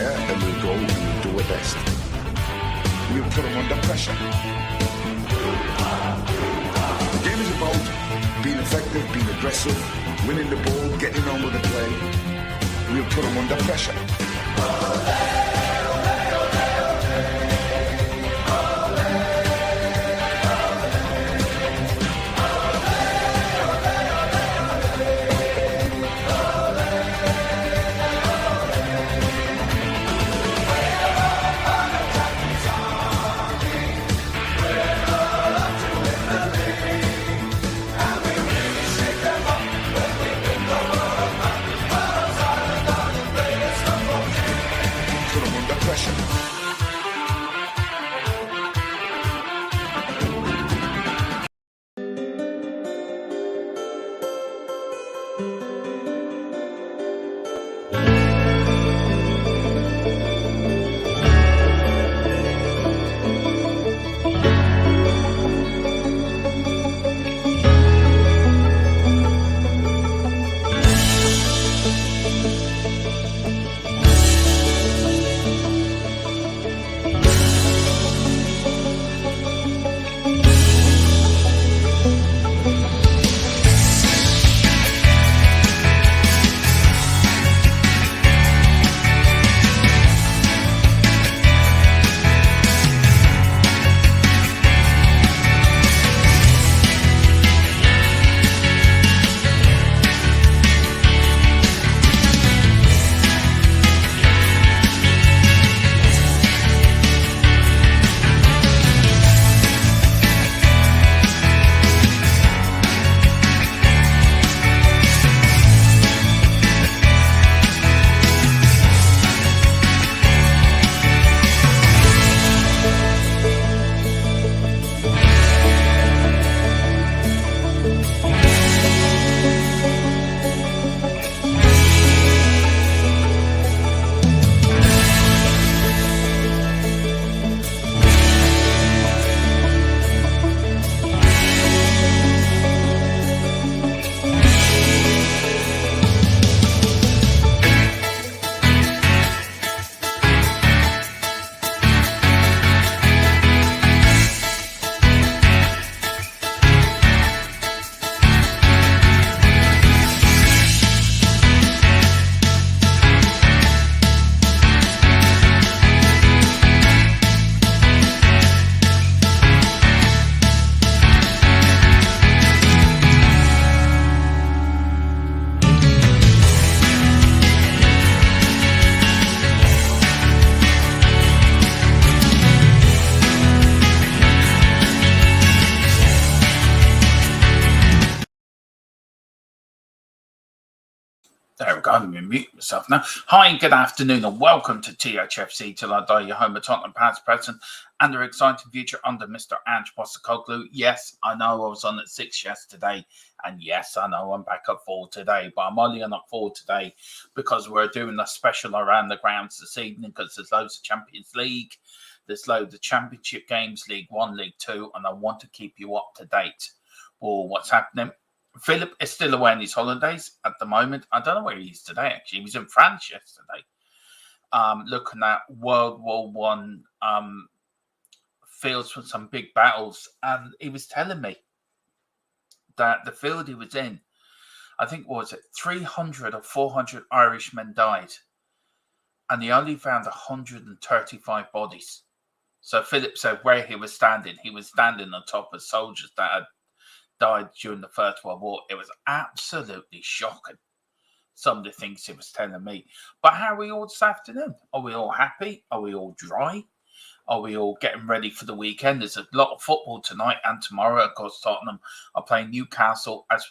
there and we'll go and we'll do our best. We'll put them under pressure. The game is about being effective, being aggressive, winning the ball, getting on with the play. We'll put them under pressure. There we go. I'm going to mute myself now. Hi, good afternoon, and welcome to Thfc Till I Die, your home of Tottenham past, present, and their exciting future under Mr. Ange Postecoglou. Yes, I know I was on at 6 yesterday, and yes, I know I'm back at 4 today, but I'm only on at 4 today because we're doing a special around the grounds this evening because there's loads of Champions League, there's loads of Championship games, League 1, League 2, and I want to keep you up to date for what's happening. Philip is still away on his holidays at the moment. I don't know where he is today, actually. He was in France yesterday, looking at World War One fields for some big battles. And he was telling me that the field he was in, I think, was it 300 or 400 Irishmen died. And he only found 135 bodies. So Philip said where he was standing on top of soldiers that had died during the First World War. It was absolutely shocking, some of the things he was telling me. But how are we all this afternoon? Are we all happy? Are we all dry? Are we all getting ready for the weekend? There's a lot of football tonight and tomorrow. Of course, Tottenham are playing Newcastle. As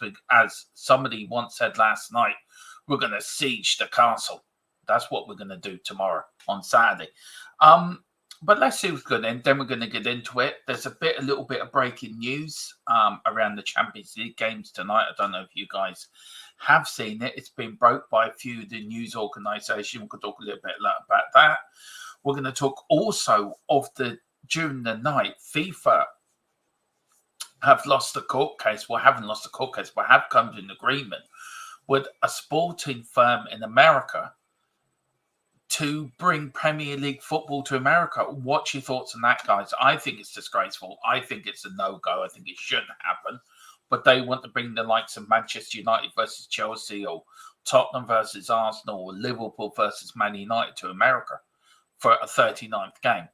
somebody once said last night, we're going to siege the castle. That's what we're going to do tomorrow on Saturday. But let's see what's good. And then we're going to get into it. There's a little bit of breaking news around the Champions League games tonight. I don't know if you guys have seen it. It's been broke by a few of the news organisations. We could talk a little bit about that. We're going to talk also of during the night, FIFA have lost the court case. Well, haven't lost the court case, but have come to an agreement with a sporting firm in America to bring Premier League football to America. What's your thoughts on that, guys? I think it's disgraceful. I think it's a no-go. I think it shouldn't happen. But they want to bring the likes of Manchester United versus Chelsea, or Tottenham versus Arsenal, or Liverpool versus Man United to America for a 39th game.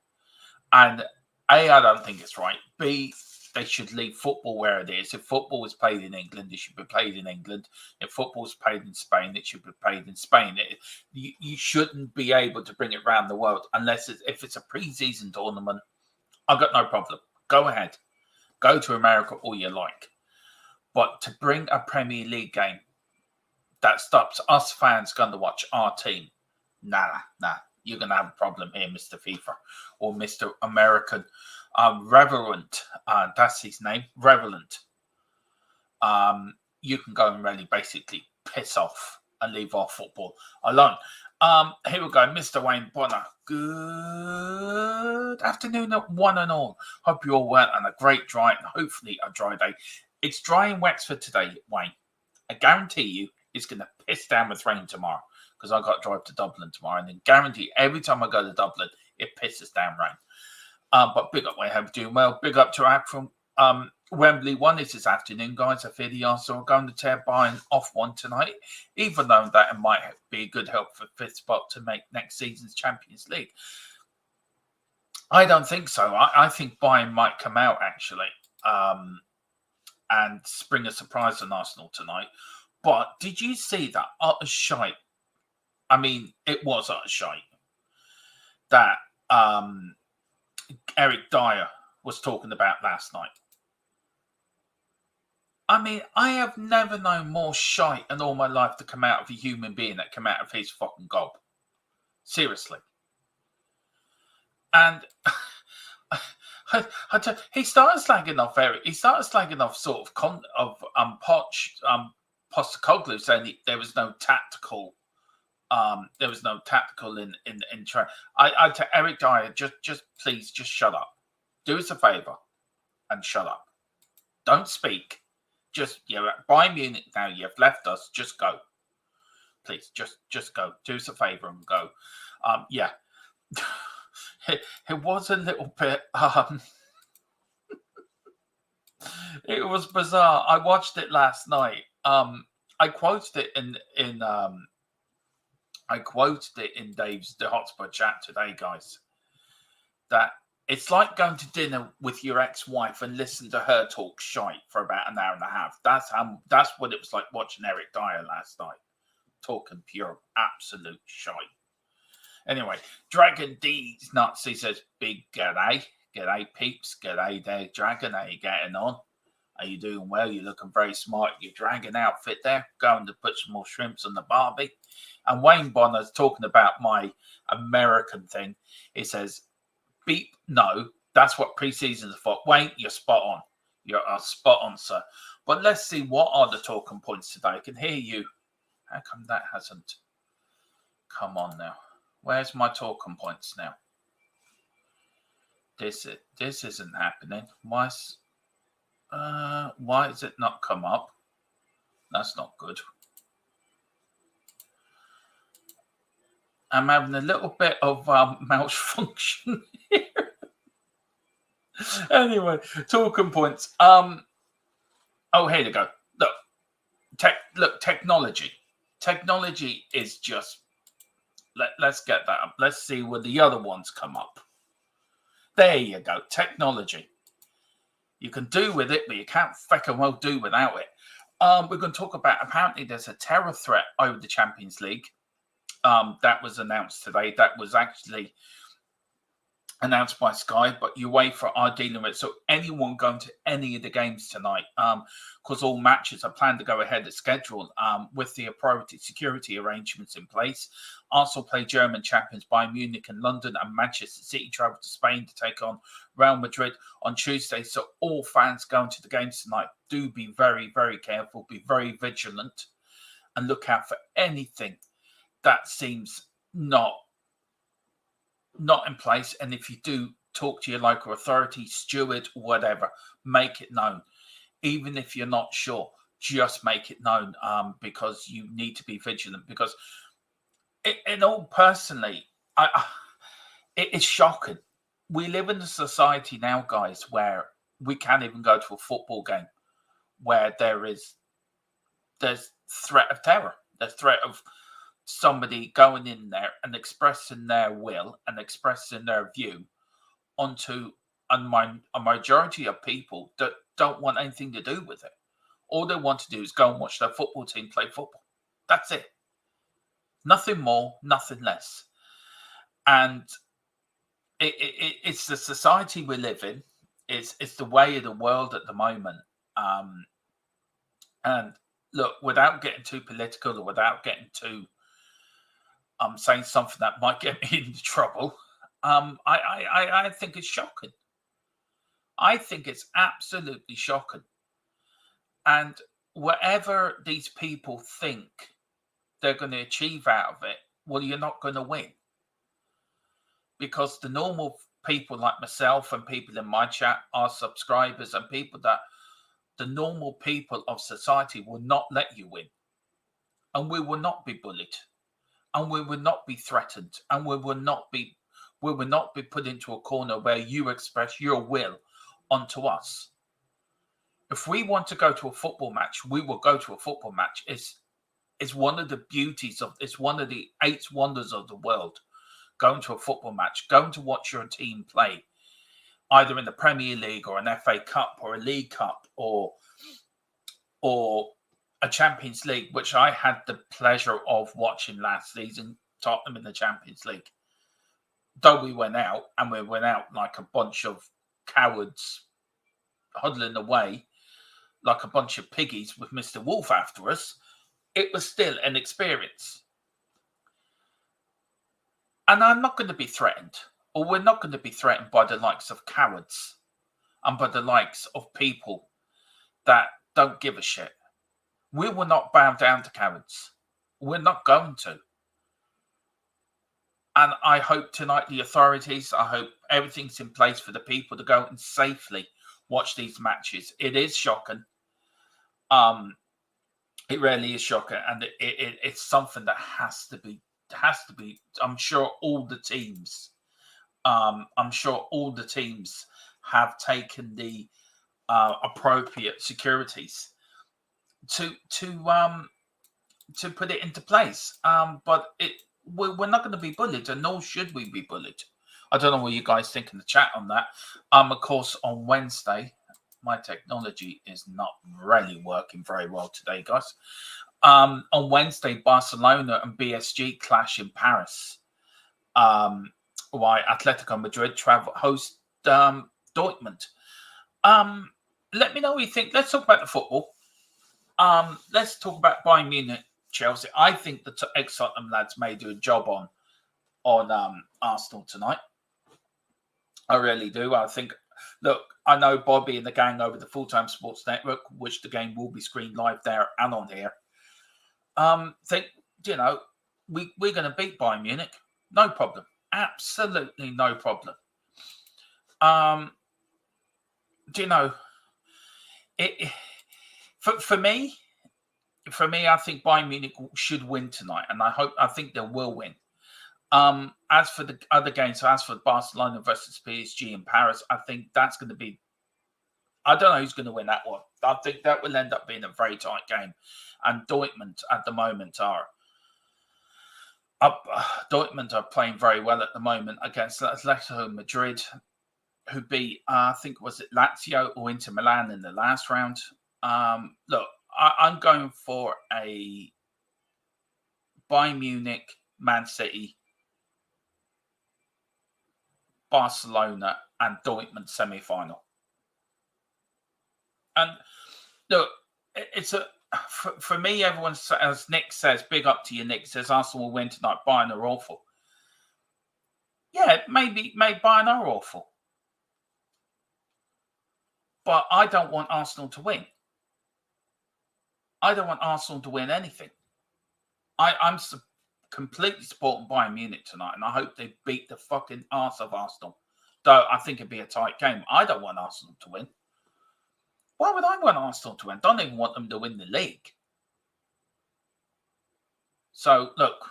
And A, I don't think it's right. B, they should leave football where it is. If football is played in England, it should be played in England. If football is played in Spain, it should be played in Spain. You shouldn't be able to bring it around the world unless if it's a pre-season tournament. I've got no problem. Go ahead. Go to America all you like. But to bring a Premier League game that stops us fans going to watch our team, nah. You're going to have a problem here, Mr. FIFA, or Mr. American Reverend. That's his name, Reverend. You can go and really basically piss off and leave our football alone. Here we go, Mr. Wayne Bonner. Good afternoon, one and all. Hope you're all well and a great dry and hopefully a dry day. It's dry in Wexford today, Wayne. I guarantee you it's going to piss down with rain tomorrow, because I've got to drive to Dublin tomorrow, and then guarantee every time I go to Dublin, it pisses down rain. But big up, Wayne, hope you're doing well. Big up to Ak from Wembley. Won this afternoon, guys. I fear the Arsenal are going to tear Bayern off one tonight, even though that might be a good help for fifth spot to make next season's Champions League. I don't think so. I think Bayern might come out, actually, and spring a surprise on Arsenal tonight. But did you see that utter shite? I mean, it was utter shite that Eric Dier was talking about last night. I mean, I have never known more shite in all my life to come out of a human being that come out of his fucking gob. Seriously. And he started slagging off Eric. He started slagging off sort of Postecoglou, saying there was no tactical. There was no tactical in trying. I tell Eric Dier, just please, just shut up. Do us a favour and shut up. Don't speak. Just, you're at Bayern Munich now. You've left us. Just go, please. Just go. Do us a favour and go. Yeah, it was a little bit. It was bizarre. I watched it last night. I quoted it in Dave's The Hotspur chat today, guys. That it's like going to dinner with your ex-wife and listen to her talk shite for about an hour and a half. That's what it was like watching Eric Dier last night, talking pure absolute shite. Anyway, Dragon D's Nazi says, big g'day. G'day, peeps. G'day there, Dragon. How you getting on? Are you doing well? You're looking very smart. Your Dragon outfit there. Going to put some more shrimps on the barbie. And Wayne Bonner's talking about my American thing. He says, beep, no. That's what pre-season's for. Wayne, you're spot on. You're spot on, sir. But let's see, what are the talking points today? I can hear you. How come that hasn't come on now? Where's my talking points now? This isn't happening. Why has it not come up? That's not good. I'm having a little bit of malfunction here. Anyway, talking points. Oh, here we go. Look, technology. Technology is just. Let's get that up. Let's see where the other ones come up. There you go. Technology. You can do with it, but you can't fucking well do without it. We're going to talk about, apparently there's a terror threat over the Champions League. That was announced today. That was actually announced by Sky, but UEFA are dealing with it. So anyone going to any of the games tonight, because all matches are planned to go ahead as scheduled, with the appropriate security arrangements in place. Arsenal play German champions Bayern Munich in London, and Manchester City travel to Spain to take on Real Madrid on Tuesday. So all fans going to the games tonight, do be very, very careful, be very vigilant, and look out for anything that seems not in place. And if you do, talk to your local authority, steward, whatever, make it known. Even if you're not sure, just make it known, because you need to be vigilant. Because in all, personally, It's shocking. We live in a society now, guys, where we can't even go to a football game where there's threat of terror. There's threat of somebody going in there and expressing their will and expressing their view onto a majority of people that don't want anything to do with it. All they want to do is go and watch their football team play football. That's it. Nothing more, nothing less. And it's the society we live in. It's the way of the world at the moment. And look, without getting too political or without getting too saying something that might get me into trouble, I think it's shocking. I think it's absolutely shocking. And whatever these people think they're going to achieve out of it, well, you're not going to win. Because the normal people like myself and people in my chat, our subscribers and people that the normal people of society will not let you win. And we will not be bullied. And we will not be threatened. And we will not be put into a corner where you express your will onto us. If we want to go to a football match, we will go to a football match. It's one of the beauties of, it's one of the 8 wonders of the world. Going to a football match, going to watch your team play, either in the Premier League or an FA Cup or a League Cup or a Champions League, which I had the pleasure of watching last season, Tottenham in the Champions League. Though we went out like a bunch of cowards huddling away like a bunch of piggies with Mr. Wolf after us, it was still an experience. And I'm not going to be threatened, or we're not going to be threatened by the likes of cowards and by the likes of people that don't give a shit. We will not bow down to cowards. We're not going to. And I hope tonight the authorities, I hope everything's in place for the people to go and safely watch these matches. It is shocking. It really is shocking, and it's something that has to be. I'm sure all the teams. Have taken the appropriate securities to put it into place. But we're not going to be bullied, and nor should we be bullied. I don't know what you guys think in the chat on that. Of course, on Wednesday, my technology is not really working very well today, guys. On Wednesday, Barcelona and BSG clash in Paris. Why Atletico Madrid host Dortmund. Let me know what you think. Let's talk about the football. Let's talk about Bayern Munich, Chelsea. I think the ex-Tottenham lads may do a job on Arsenal tonight. I really do. I think. Look, I know Bobby and the gang over the Full-Time Sports Network, which the game will be screened live there and on here. Think, we're going to beat Bayern Munich. No problem. Absolutely no problem. For me, I think Bayern Munich should win tonight, and I think they will win. As for the other games, so as for Barcelona versus PSG in Paris, I think that's going to be. I don't know who's going to win that one. I think that will end up being a very tight game, and Dortmund at the moment are up. Dortmund are playing very well at the moment against Atletico Madrid, who beat I think was it Lazio or Inter Milan in the last round. Look, I'm going for a Bayern Munich, Man City, Barcelona and Dortmund semi-final. And look, it's for me, everyone, as Nick says, big up to you, Nick, says Arsenal will win tonight, Bayern are awful. Yeah, maybe Bayern are awful. But I don't want Arsenal to win. I don't want Arsenal to win anything. I'm completely supporting Bayern Munich tonight, and I hope they beat the fucking arse of Arsenal. Though I think it'd be a tight game. I don't want Arsenal to win. Why would I want Arsenal to win? Don't even want them to win the league. So, look,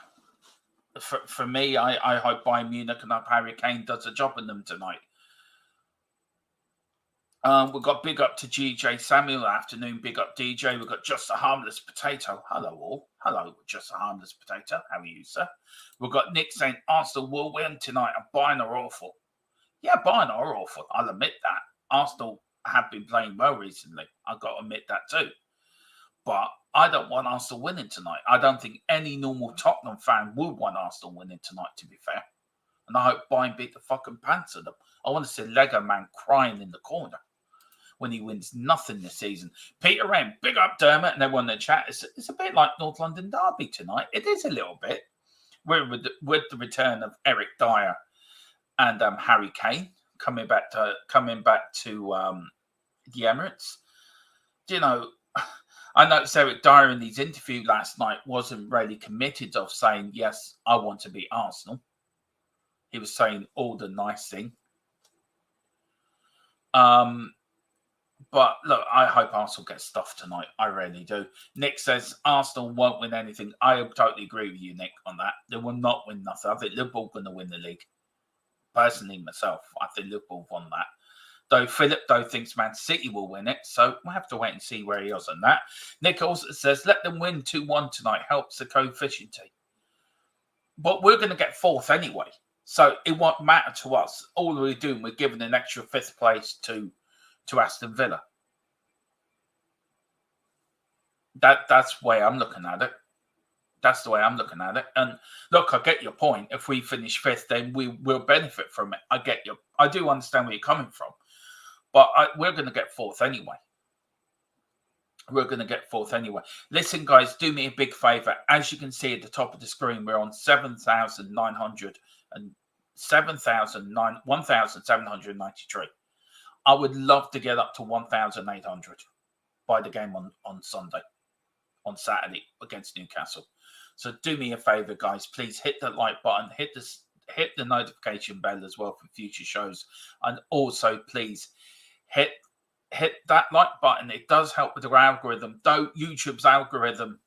for me, I hope Bayern Munich and Harry Kane does a job on them tonight. We've got big up to GJ Samuel afternoon. Big up DJ. We've got Just a Harmless Potato. Hello all. Hello, Just a Harmless Potato. How are you, sir? We've got Nick saying Arsenal will win tonight and Bayern are awful. Yeah, Bayern are awful. I'll admit that. Arsenal have been playing well recently. I've got to admit that too. But I don't want Arsenal winning tonight. I don't think any normal Tottenham fan would want Arsenal winning tonight, to be fair. And I hope Bayern beat the fucking pants of them. I want to see Lego Man crying in the corner when he wins nothing this season. Peter M, big up Dermot and everyone in the chat. It's a bit like North London Derby tonight. It is a little bit. With the return of Eric Dyer and Harry Kane coming back to the Emirates. Do you know, I noticed Eric Dyer in his interview last night wasn't really committed of saying, yes, I want to beat Arsenal. He was saying all the nice thing. But look, I hope Arsenal gets stuffed tonight. I really do. Nick says Arsenal won't win anything. I totally agree with you, Nick, on that. They will not win nothing. I think Liverpool are going to win the league. Personally, myself, I think Liverpool won that. Though Philip, thinks Man City will win it. So we'll have to wait and see where he is on that. Nick also says, let them win 2-1 tonight. Helps the coefficient. But we're going to get fourth anyway. So it won't matter to us. All we're doing, we're giving an extra fifth place to Aston Villa. That's the way I'm looking at it. That's the way I'm looking at it. And look, I get your point. If we finish fifth, then we will benefit from it. I do understand where you're coming from. But we're going to get fourth anyway. We're going to get fourth anyway. Listen, guys, do me a big favour. As you can see at the top of the screen, we're on 1,793. I would love to get up to 1,800 by the game on Saturday against Newcastle. So do me a favour, guys. Please hit the like button, hit the notification bell as well for future shows, and also please hit that like button. It does help with our algorithm. Though YouTube's algorithm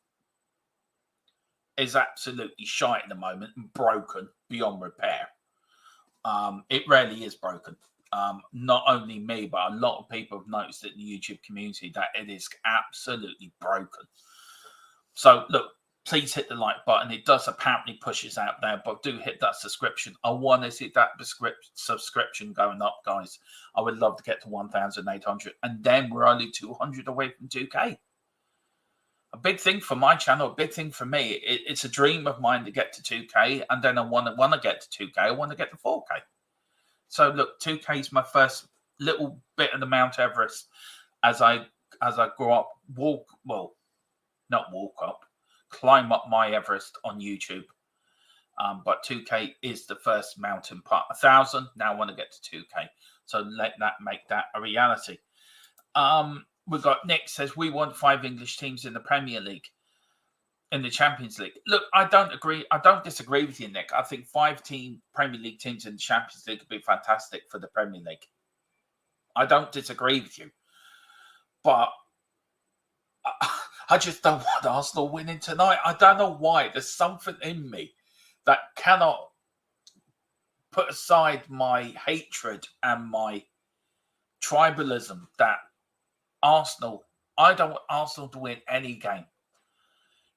is absolutely shite at the moment and broken beyond repair. It really is broken. Not only me, but a lot of people have noticed in the YouTube community that it is absolutely broken. So look, please hit the like button. It does apparently push us out there, but do hit that subscription. I want to see that subscription going up, guys. I would love to get to 1,800. And then we're only 200 away from 2K. A big thing for my channel, a big thing for me. It's a dream of mine to get to 2K. And then I want to get to 2K. I want to get to 4K. So look, 2K is my first little bit of the Mount Everest as I grow up, climb up my Everest on YouTube. But 2K is the first mountain part. 1,000, now I want to get to 2K. So make that a reality. We've got Nick says, we want 5 English teams in the Premier League, in the Champions League. Look, I don't disagree with you, Nick. I think 5 Premier League teams in the Champions League would be fantastic for the Premier League. I don't disagree with you. But I just don't want Arsenal winning tonight. I don't know why. There's something in me that cannot put aside my hatred and my tribalism that I don't want Arsenal to win any game.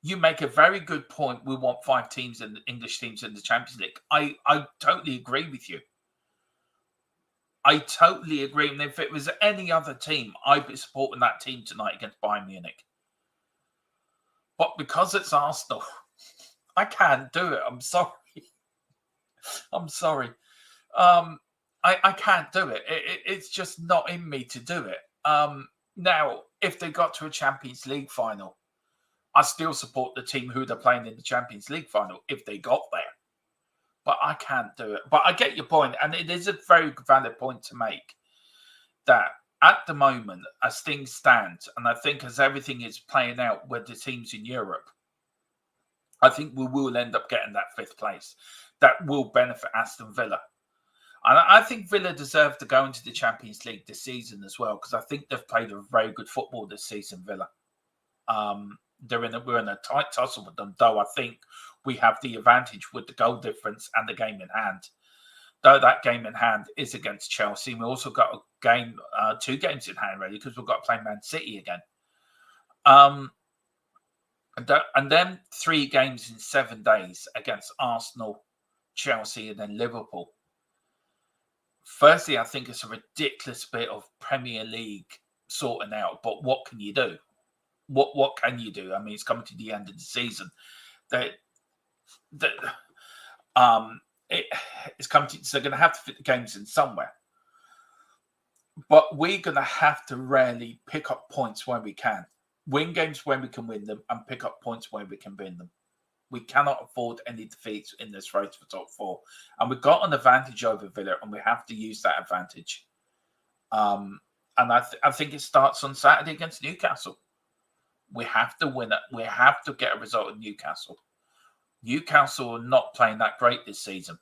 You make a very good point. We want 5 teams in the English teams in the Champions League. I totally agree with you. I totally agree. And if it was any other team, I'd be supporting that team tonight against Bayern Munich. But because it's Arsenal, I can't do it. I'm sorry. I'm sorry. I can't do it. It's just not in me to do it. Now, if they got to a Champions League final, I still support the team who they're playing in the Champions League final if they got there. But I can't do it. But I get your point, and it is a very valid point to make that at the moment, as things stand, and I think as everything is playing out with the teams in Europe, I think we will end up getting that 5th place. That will benefit Aston Villa. And I think Villa deserve to go into the Champions League this season as well, because I think they've played a very good football this season, Villa. We're in a tight tussle with them, though I think we have the advantage with the goal difference and the game in hand. Though that game in hand is against Chelsea, we also got a game, 2 games in hand really, because we've got to play Man City again. And then 3 games in 7 days against Arsenal, Chelsea, and then Liverpool. Firstly, I think it's a ridiculous bit of Premier League sorting out, but what can you do? What can you do? I mean, it's coming to the end of the season. It's coming to, so they're going to have to fit the games in somewhere. But we're going to have to really pick up points where we can. Win games where we can win them and pick up points where we can win them. We cannot afford any defeats in this race for top 4. And we've got an advantage over Villa, and we have to use that advantage. And I think it starts on Saturday against Newcastle. We have to win it. We have to get a result at Newcastle. Newcastle are not playing that great this season,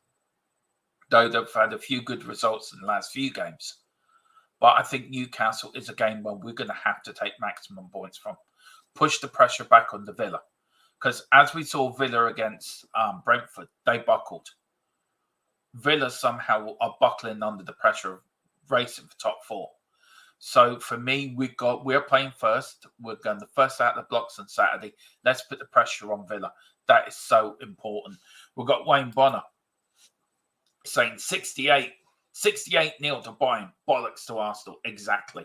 though they've had a few good results in the last few games. But I think Newcastle is a game where we're going to have to take maximum points from. Push the pressure back on the Villa. Because as we saw Villa against Brentford, they buckled. Villa somehow are buckling under the pressure of racing for top 4. So for me, we're playing first. We're going the first out of the blocks on Saturday. Let's put the pressure on Villa. That is so important. We've got Wayne Bonner saying 68-0 to Bayern. Bollocks to Arsenal. Exactly.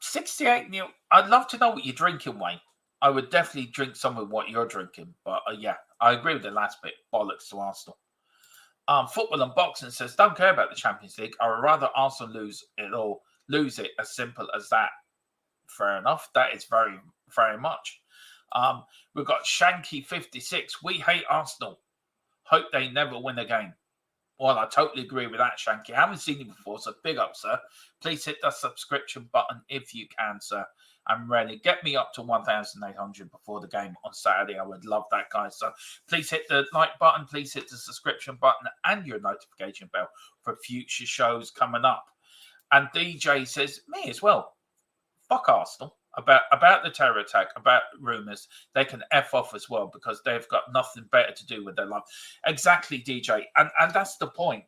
68-0. I'd love to know what you're drinking, Wayne. I would definitely drink some of what you're drinking. But yeah, I agree with the last bit. Bollocks to Arsenal. Football and Boxing says, don't care about the Champions League. I would rather Arsenal lose it. As simple as that. Fair enough. That is very, very much. We've got Shanky56. We hate Arsenal. Hope they never win a game. Well, I totally agree with that, Shanky. I haven't seen you before, so big up, sir. Please hit the subscription button if you can, sir. I'm ready. Get me up to 1,800 before the game on Saturday. I would love that, guys. So please hit the like button. Please hit the subscription button and your notification bell for future shows coming up. And DJ says, me as well. Fuck Arsenal. About the terror attack, about rumours, they can F off as well because they've got nothing better to do with their life. Exactly, DJ. And that's the point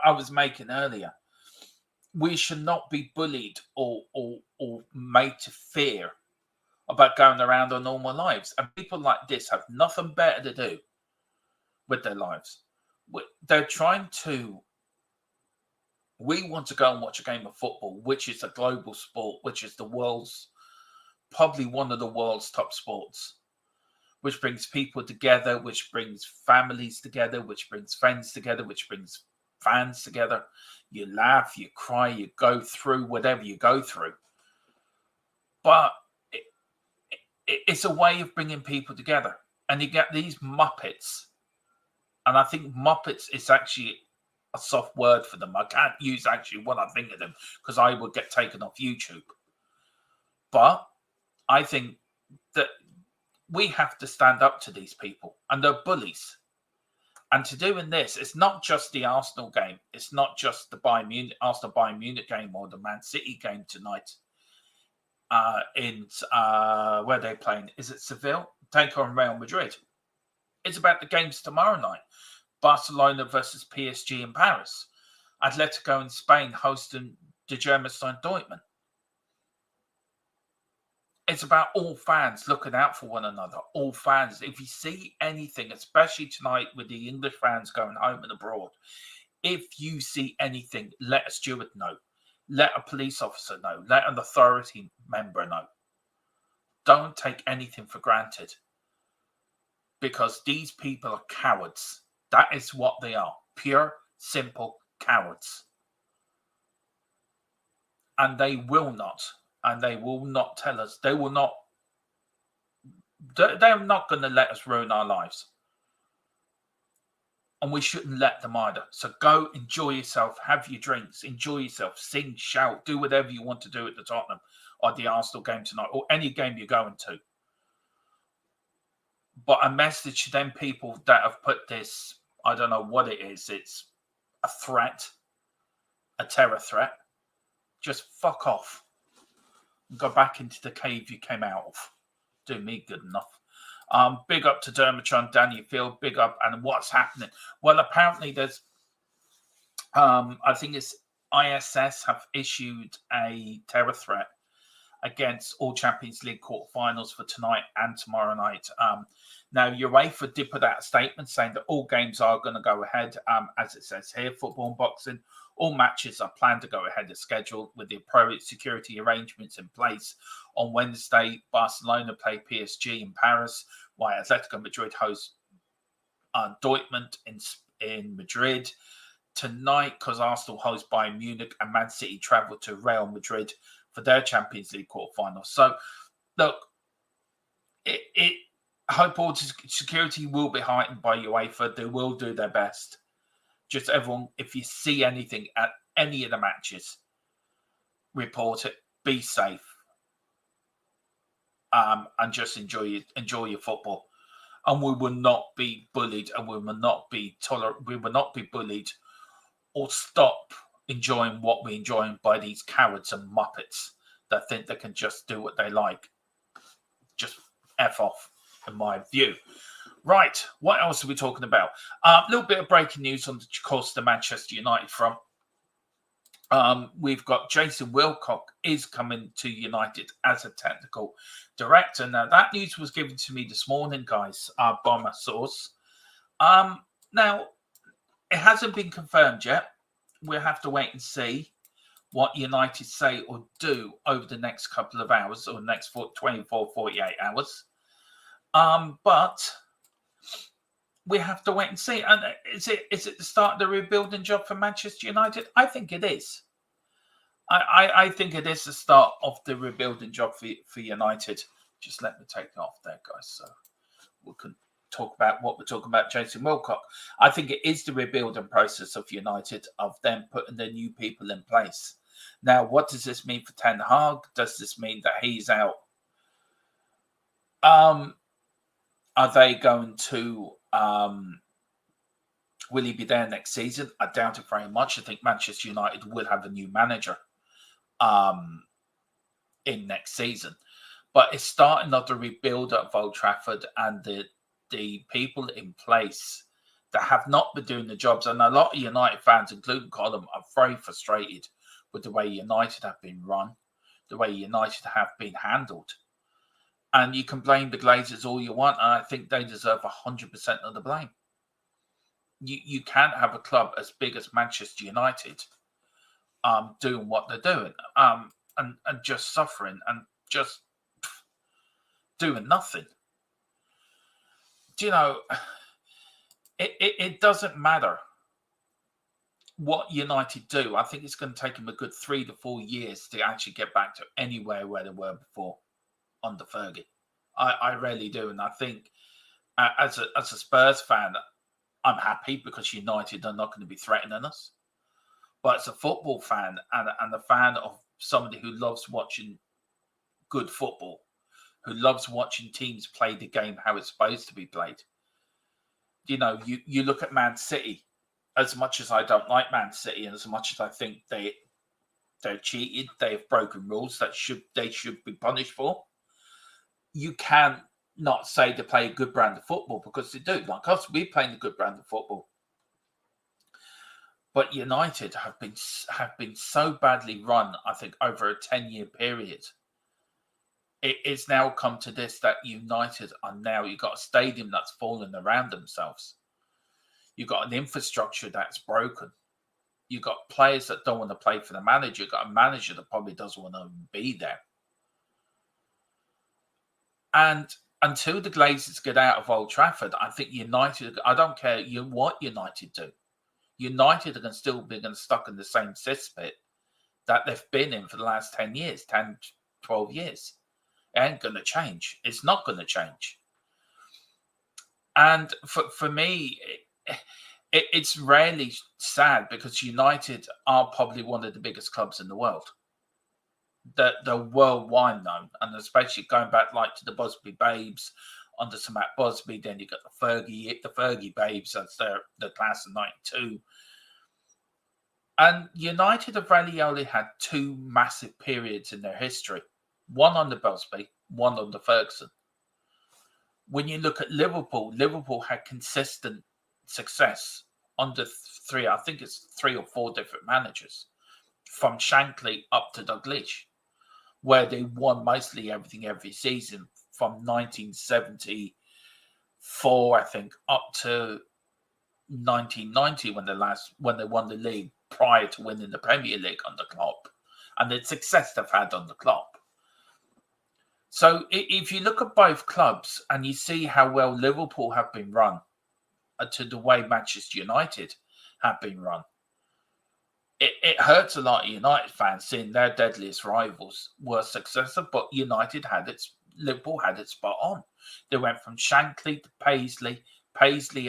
I was making earlier. We should not be bullied or made to fear about going around our normal lives. And people like this have nothing better to do with their lives. They're trying to... We want to go and watch a game of football, which is a global sport, which is probably one of the world's top sports, which brings people together, which brings families together, which brings friends together, which brings fans together. You laugh, you cry, you go through whatever you go through. But it's a way of bringing people together. And you get these Muppets. And I think Muppets is actually a soft word for them. I can't use actually what I think of them because I would get taken off YouTube. But I think that we have to stand up to these people, and they're bullies. And to doing this, it's not just the Arsenal game. It's not just the Arsenal Bayern Munich game or the Man City game tonight. Where they're playing, is it Seville? Take on Real Madrid. It's about the games tomorrow night. Barcelona versus PSG in Paris. Atletico in Spain hosting the Germanstein Dortmund. It's about all fans looking out for one another. All fans. If you see anything, especially tonight with the English fans going home and abroad, if you see anything, let a steward know. Let a police officer know. Let an authority member know. Don't take anything for granted. Because these people are cowards. That is what they are. Pure, simple cowards. And they will not tell us. They're not going to let us ruin our lives. And we shouldn't let them either. So go enjoy yourself, have your drinks, enjoy yourself, sing, shout, do whatever you want to do at the Tottenham or the Arsenal game tonight or any game you're going to. But a message to them people that have put this, I don't know what it is. It's a threat, a terror threat. Just fuck off. and go back into the cave you came out of. Do me good enough. Big up to Dermotron, Danny Field, big up. And what's happening? Well, apparently there's, I think it's ISS have issued a terror threat against all Champions League quarterfinals for tonight and tomorrow night. Now, UEFA did put out a statement saying that all games are going to go ahead, as it says here, football and boxing. All matches are planned to go ahead as scheduled with the appropriate security arrangements in place. On Wednesday, Barcelona play PSG in Paris, while Atletico Madrid host Dortmund in Madrid. Tonight, because Arsenal host Bayern Munich and Man City travel to Real Madrid for their Champions League quarterfinals. So, look, I hope all security will be heightened by UEFA. They will do their best. Just everyone, if you see anything at any of the matches, report it. Be safe, and just enjoy your football. And we will not be bullied, and we will not be bullied or stop enjoying what we're enjoying by these cowards and muppets that think they can just do what they like. Just F off, in my view. Right, what else are we talking about? A little bit of breaking news on the course of the Manchester United front. We've got Jason Wilcock is coming to United as a technical director. Now, that news was given to me this morning, guys, by my source. Now, it hasn't been confirmed yet. We'll have to wait and see what United say or do over the next couple of hours or next 24, 48 hours. But we have to wait and see. And is it the start of the rebuilding job for Manchester United? I think it is. I think it is the start of the rebuilding job for United. Just let me take it off there, guys, so we can talk about what we're talking about, Jason Wilcock. I think it is the rebuilding process of United, of them putting their new people in place. Now, what does this mean for Ten Hag? Does this mean that he's out? Are they going to... will he be there next season? I doubt it very much. I think Manchester United will have a new manager in next season. But it's starting of the rebuild at Old Trafford, and the people in place that have not been doing the jobs. And a lot of United fans, including Colin, are very frustrated with the way United have been run, the way United have been handled. And you can blame the Glazers all you want, and I think they deserve 100% of the blame. You can't have a club as big as Manchester United doing what they're doing and just suffering and just doing nothing. Do you know, it doesn't matter what United do. I think it's going to take them a good 3 to 4 years to actually get back to anywhere where they were before under Fergie. I really do. And I think as a Spurs fan, I'm happy because United are not going to be threatening us. But as a football fan and a fan of somebody who loves watching good football, who loves watching teams play the game how it's supposed to be played. You know, you look at Man City, as much as I don't like Man City and as much as I think they're cheated, they have broken rules that they should be punished for. You can not say they play a good brand of football because they do. Like us, we're playing a good brand of football. But United have been so badly run, I think, over a 10-year period. It's now come to this that United are now, you've got a stadium that's fallen around themselves. You've got an infrastructure that's broken. You've got players that don't want to play for the manager. You've got a manager that probably doesn't want to be there. And until the Glazers get out of Old Trafford, I think United, I don't care what United do. United are still be stuck in the same cesspit that they've been in for the last 10 years, 10, 12 years. It ain't going to change. It's not going to change. And for me, it's really sad because United are probably one of the biggest clubs in the world. They're worldwide known, and especially going back like to the Busby Babes under Sir Matt Busby. Then you got the Fergie Babes. That's the class of '92. And United have really only had 2 massive periods in their history one under Busby, one under Ferguson. When you look at Liverpool, Liverpool had consistent success under I think it's 3 or 4 different managers, from Shankly up to Dalglish, where they won mostly everything every season from 1974, I think, up to 1990 when they won the league, prior to winning the Premier League under Klopp, and the success they've had under Klopp. So if you look at both clubs and you see how well Liverpool have been run to the way Manchester United have been run, it hurts a lot of United fans seeing their deadliest rivals were successful, but Liverpool had it spot on. They went from Shankly to Paisley,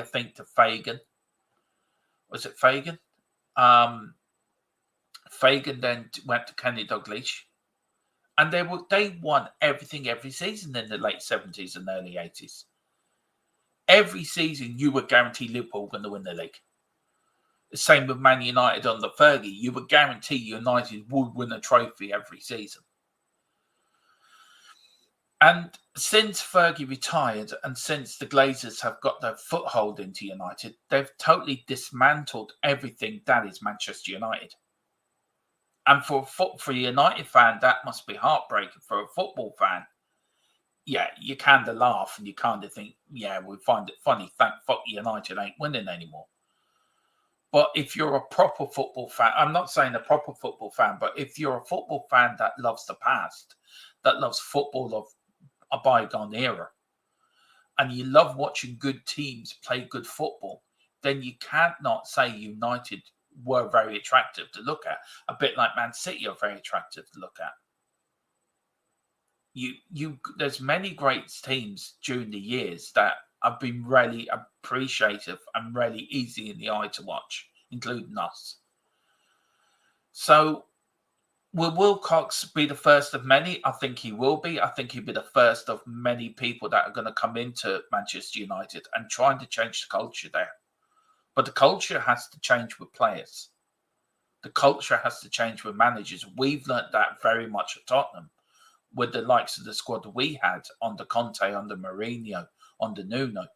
I think, to Fagan. Was it Fagan? Fagan then went to Kenny Dalglish. And they won everything every season in the late 70s and early 80s. Every season, you were guaranteed Liverpool were going to win the league. The same with Man United under Fergie. You would guarantee United would win a trophy every season. And since Fergie retired and since the Glazers have got their foothold into United, they've totally dismantled everything that is Manchester United. And for a United fan, that must be heartbreaking. For a football fan, yeah, you kind of laugh and you kind of think, yeah, we find it funny. Thank fuck United ain't winning anymore. But if you're a proper football fan, I'm not saying a proper football fan, but if you're a football fan that loves the past, that loves football of a bygone era, and you love watching good teams play good football, then you can't not say United were very attractive to look at. A bit like Man City are very attractive to look at. There's many great teams during the years that have been really appreciative and really easy in the eye to watch, including us. So will Wilcox be the first of many? I think he will be. I think he'll be the first of many people that are going to come into Manchester United and trying to change the culture there. But the culture has to change with players. The culture has to change with managers. We've learnt that very much at Tottenham with the likes of the squad we had under Conte, under Mourinho, under Nuno.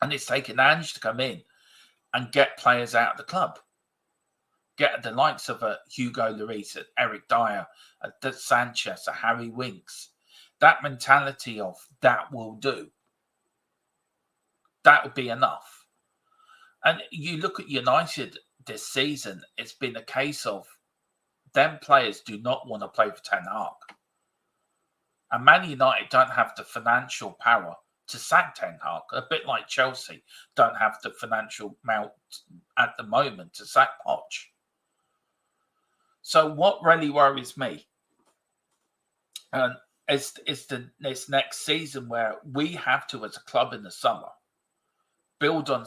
And it's taken Ange to come in and get players out of the club. Get the likes of a Hugo Lloris, a Eric Dyer, a Sanchez, a Harry Winks. That mentality of that will do. That would be enough. And you look at United this season, it's been a case of them players do not want to play for Ten Hag. And Man United don't have the financial power to sack Ten Hag, a bit like Chelsea don't have the financial amount at the moment to sack Poch. So what really worries me is this next season where we have to, as a club in the summer, build on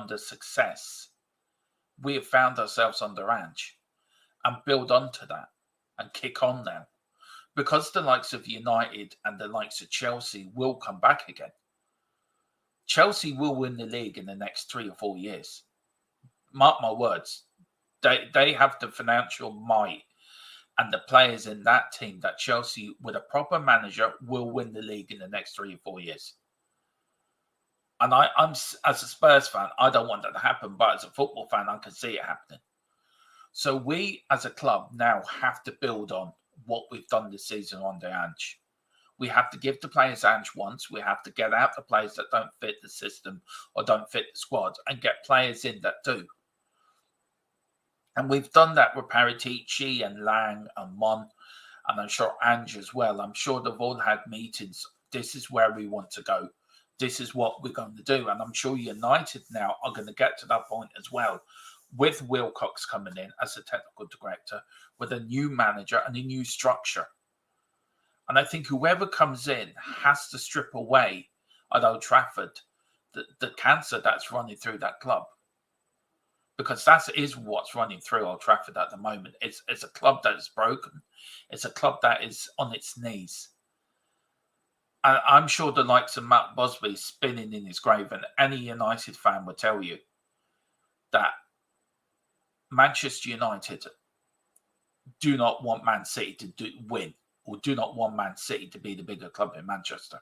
the success we have found ourselves under Ange and build onto that and kick on now. Because the likes of United and the likes of Chelsea will come back again. Chelsea will win the league in the next 3 or 4 years. Mark my words. They have the financial might and the players in that team that Chelsea, with a proper manager, will win the league in the next 3 or 4 years. And I'm as a Spurs fan, I don't want that to happen, but as a football fan, I can see it happening. So we, as a club, now have to build on what we've done this season under Ange. We have to give the players Ange wants. We have to get out the players that don't fit the system or don't fit the squad and get players in that do. And we've done that with Paratici and Lang and Mon, and I'm sure Ange as well. I'm sure they've all had meetings. This is where we want to go. This is what we're going to do. And I'm sure United now are going to get to that point as well, with Wilcox coming in as a technical director, with a new manager and a new structure. And I think whoever comes in has to strip away at Old Trafford the cancer that's running through that club. Because that is what's running through Old Trafford at the moment. It's a club that is broken. It's a club that is on its knees. And I'm sure the likes of Matt Busby spinning in his grave, and any United fan will tell you that Manchester United do not want Man City to win or do not want Man City to be the bigger club in Manchester.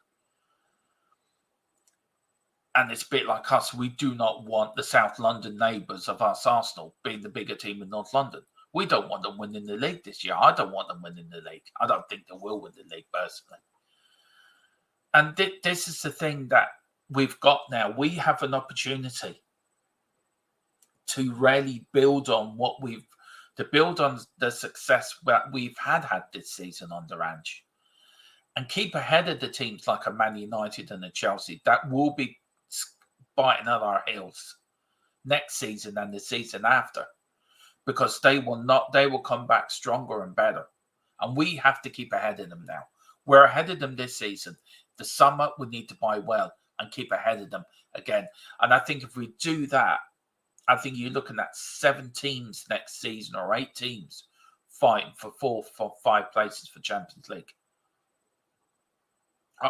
And it's a bit like us. We do not want the South London neighbours of us, Arsenal, being the bigger team in North London. We don't want them winning the league this year. I don't want them winning the league. I don't think they will win the league, personally. And this is the thing that we've got now. We have an opportunity to really build on the success that we've had this season under Ange, and keep ahead of the teams like a Man United and a Chelsea that will be biting at our heels next season and the season after, because they will come back stronger and better, and we have to keep ahead of them now. We're ahead of them this season. The summer we need to buy well and keep ahead of them again. And I think if we do that, I think you're looking at 7 teams next season, or 8 teams fighting for 4 or 5 places for Champions League.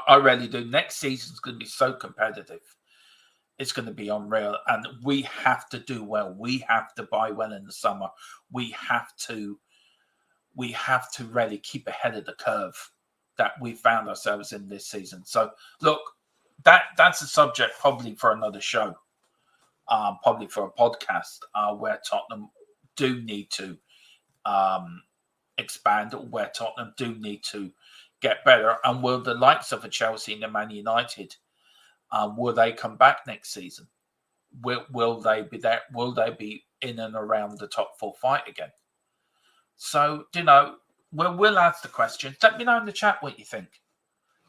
I really do. Next season's going to be so competitive. It's going to be unreal, and we have to do well. We have to buy well in the summer. We have to really keep ahead of the curve that we found ourselves in this season. So, look, that's a subject probably for another show, probably for a podcast, where Tottenham do need to expand, or where Tottenham do need to get better. And will the likes of a Chelsea and a Man United, will they come back next season? Will they be there? Will they be in and around the top 4 fight again? So, we'll ask the question. Let me know in the chat what you think.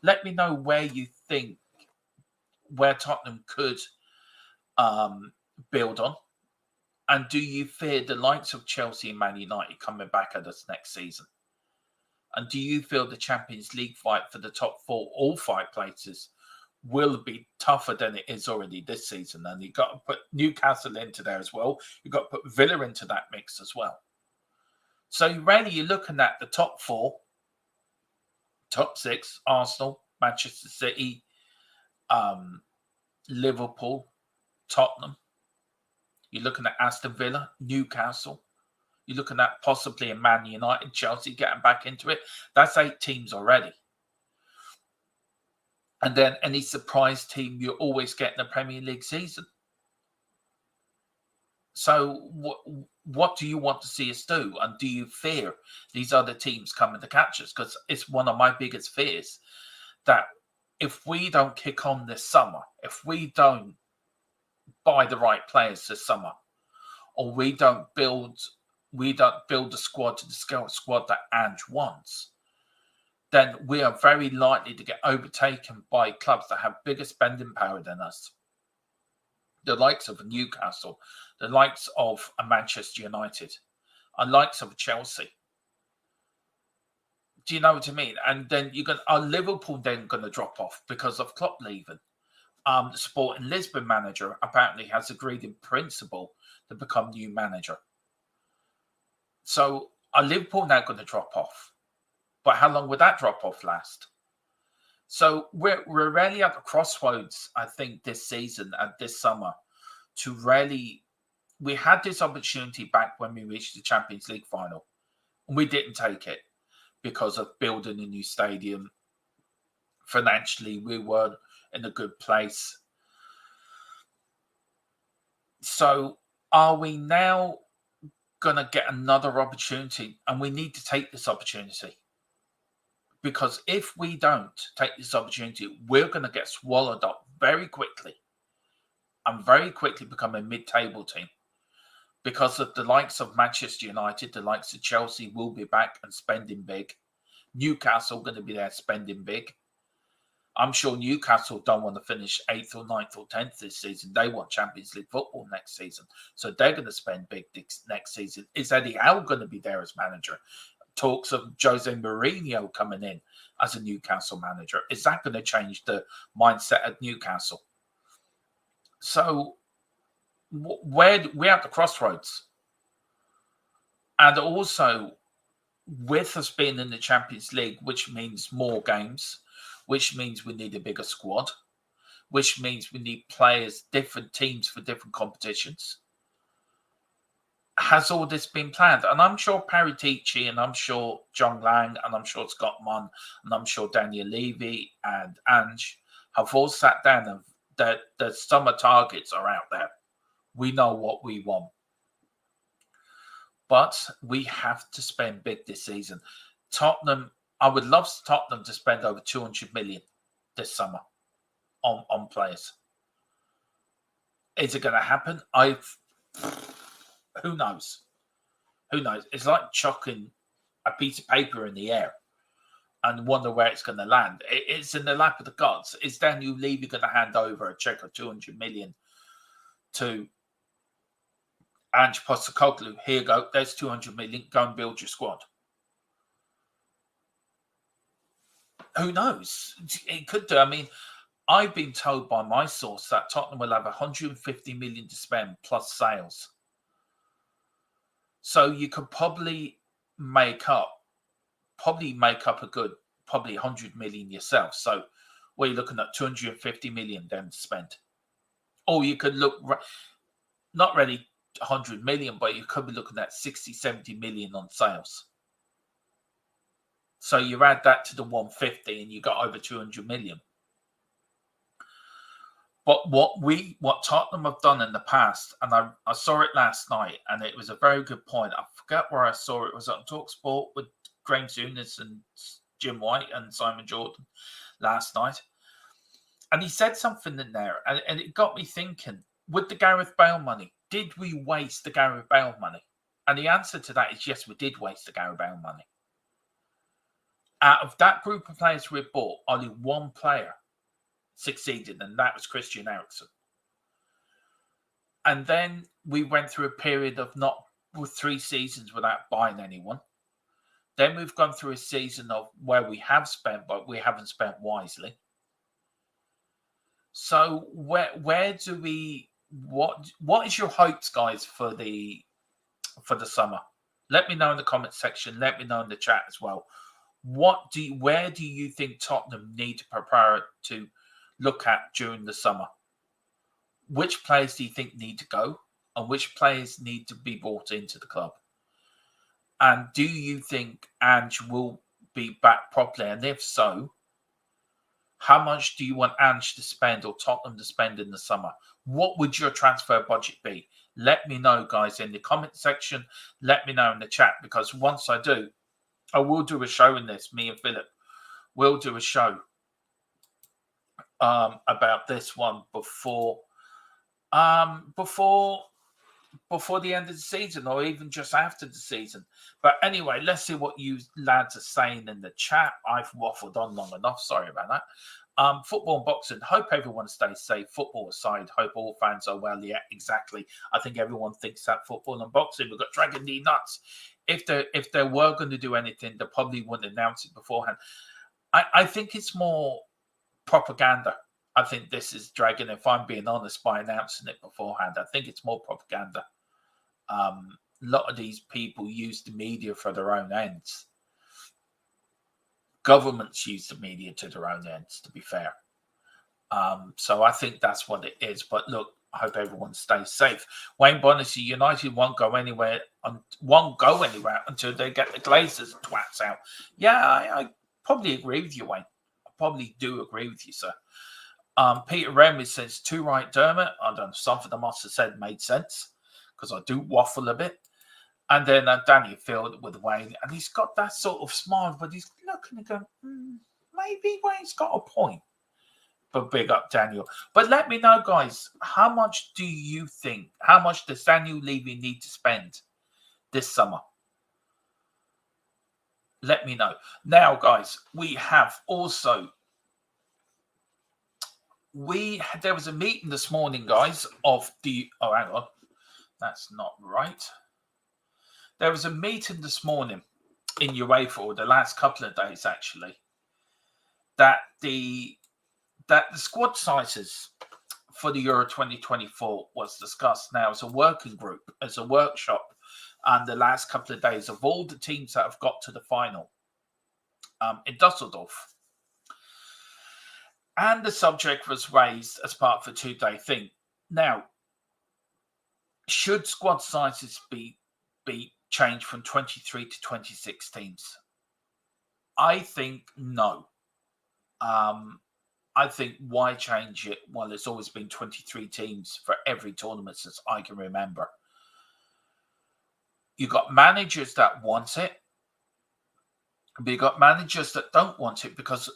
Let me know where you think where Tottenham could build on. And do you fear the likes of Chelsea and Man United coming back at us next season? And do you feel the Champions League fight for the top 4, all 5 places, will be tougher than it is already this season? And you've got to put Newcastle into there as well. You've got to put Villa into that mix as well. So really, you're looking at the top 4, top 6, Arsenal, Manchester City, Liverpool, Tottenham. You're looking at Aston Villa, Newcastle. You're looking at possibly a Man United, Chelsea getting back into it. That's 8 teams already. And then any surprise team you always get in the Premier League season. So what do you want to see us do? And do you fear these other teams coming to catch us? Because it's one of my biggest fears that if we don't kick on this summer, if we don't buy the right players this summer, or we don't build the squad to the squad that Ange wants, then we are very likely to get overtaken by clubs that have bigger spending power than us. The likes of Newcastle, the likes of a Manchester United, the likes of Chelsea. Do you know what I mean? And then are Liverpool then going to drop off because of Klopp leaving? The Sporting Lisbon manager apparently has agreed in principle to become new manager. So are Liverpool now going to drop off? But how long would that drop off last? So we're really at the crossroads, I think, this season and this summer to really... We had this opportunity back when we reached the Champions League final, and we didn't take it because of building a new stadium. Financially, we weren't in a good place. So are we now going to get another opportunity? And we need to take this opportunity. Because if we don't take this opportunity, we're going to get swallowed up very quickly and very quickly become a mid-table team. Because of the likes of Manchester United, the likes of Chelsea will be back and spending big. Newcastle going to be there spending big. I'm sure Newcastle don't want to finish 8th or 9th or 10th this season. They want Champions League football next season. So they're going to spend big next season. Is Eddie Howe going to be there as manager? Talks of Jose Mourinho coming in as a Newcastle manager. Is that going to change the mindset at Newcastle? So we're at the crossroads. And also, with us being in the Champions League, which means more games, which means we need a bigger squad, which means we need players, different teams for different competitions. has all this been planned? And I'm sure Paratici, and I'm sure John Lang, and I'm sure Scott Munn, and I'm sure Daniel Levy and Ange have all sat down, and the summer targets are out there. We know what we want. But we have to spend big this season. Tottenham, I would love Tottenham to spend over 200 million this summer on players. Is it going to happen? Who knows? Who knows? It's like chucking a piece of paper in the air and wonder where it's going to land. It's in the lap of the gods. Is Daniel Levy going to hand over a check of 200 million to Ange Postecoglou? Here you go. There's 200 million. Go and build your squad. Who knows? It could do. I mean, I've been told by my source that Tottenham will have 150 million to spend plus sales. So you could probably make up a good, probably 100 million yourself. So we're looking at 250 million then to spend. Or you could look, not really 100 million, but you could be looking at 60, 70 million on sales. So you add that to the 150 and you got over 200 million. But what Tottenham have done in the past, and I saw it last night, and it was a very good point. I forget where I saw it. It was on TalkSport with Graham Souness and Jim White and Simon Jordan last night. And he said something in there, and it got me thinking, with the Gareth Bale money, did we waste the Gareth Bale money? And the answer to that is yes, we did waste the Gareth Bale money. Out of that group of players we bought, only one player succeeded, and that was Christian Eriksen. And then we went through a period of with 3 seasons without buying anyone. Then we've gone through a season of where we have spent, but we haven't spent wisely. So where do we what is your hopes, guys, for the summer? Let me know in the comment section. Let me know in the chat as well. Where do you think Tottenham need to prepare to look at during the summer? Which players do you think need to go, and which players need to be brought into the club? And do you think Ange will be back properly? And if so, how much do you want Ange to spend or Tottenham to spend in the summer? What would your transfer budget be? Let me know, guys, in the comment section. Let me know in the chat, because once I do, I will do a show in this. Me and Philip will do a show about this one before the end of the season, or even just after the season. But anyway, let's see what you lads are saying in the chat. I've waffled on long enough. Sorry about that. Football and boxing. Hope everyone stays safe. Football aside, hope all fans are well. Yeah, exactly. I think everyone thinks that football and boxing. We've got Dragon D nuts. If they were going to do anything, they probably wouldn't announce it beforehand. I think it's more propaganda. I think this is Dragon, if I'm being honest, by announcing it beforehand. I think it's more propaganda. A lot of these people use the media for their own ends. Governments use the media to their own ends, to be fair. So I think that's what it is. But look, I hope everyone stays safe. Wayne Bonnessy, United won't go anywhere until they get the Glazers twats out. Yeah, I probably agree with you, Wayne. I probably do agree with you, sir. Peter Remy says, too right, Dermot. I don't know, something I must have said made sense, because I do waffle a bit. And then Danny Field with Wayne, and he's got that sort of smile, but he's looking and going, maybe Wayne's got a point. But big up Daniel. But let me know, guys, how much does Daniel Levy need to spend this summer? Let me know. Now, guys, we have also... there was a meeting this morning, guys, of the... Oh, hang on. That's not right. There was a meeting this morning in UEFA, or the last couple of days, actually, that the squad sizes for the Euro 2024 was discussed now as a working group, as a workshop, and the last couple of days of all the teams that have got to the final in Dusseldorf. And the subject was raised as part of a 2-day thing. Now, should squad sizes be be changed from 23 to 26 teams? I think no. I think why change it? Well, it's always been 23 teams for every tournament since I can remember. You got managers that want it, but you got managers that don't want it because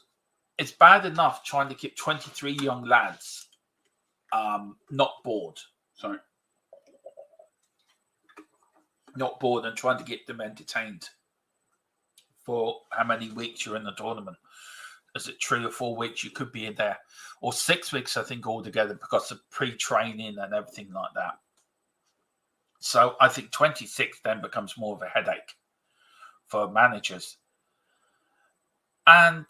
it's bad enough trying to keep 23 young lads not bored. Sorry. Not bored and trying to get them entertained for how many weeks you're in the tournament. Is it 3 or 4 weeks you could be in there? Or 6 weeks, I think, altogether because of pre-training and everything like that. So I think 26 then becomes more of a headache for managers. And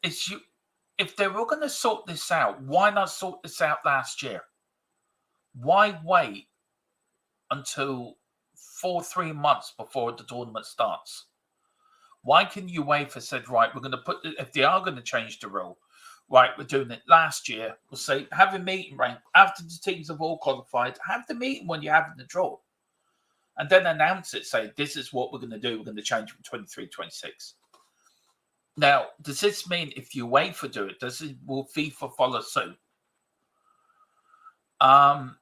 if they were going to sort this out, why not sort this out last year? Why wait until 3 months before the tournament starts? Why can UEFA said, right, we're going to put, if they are going to change the rule, right, we're doing it last year, we'll say, have a meeting, right, after the teams have all qualified, have the meeting when you're having the draw. And then announce it, say, this is what we're going to do, we're going to change from 23 to 26. Now, does this mean if UEFA do it, will FIFA follow suit? And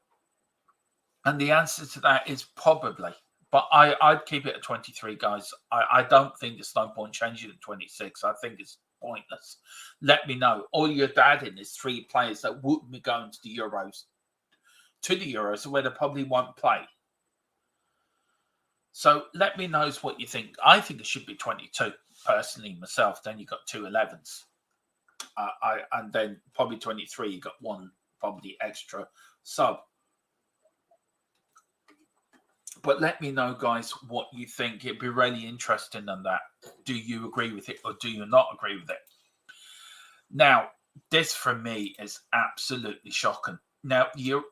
the answer to that is probably. But I'd keep it at 23, guys. I don't think there's no point changing it to 26. I think it's pointless. Let me know. All you're adding is 3 players that wouldn't be going to the Euros, where they probably won't play. So let me know what you think. I think it should be 22, personally, myself. Then you've got 2 11s. And then probably 23, you got 1 probably extra sub. But let me know, guys, what you think. It'd be really interesting on that. Do you agree with it or do you not agree with it? Now, this for me is absolutely shocking. Now, the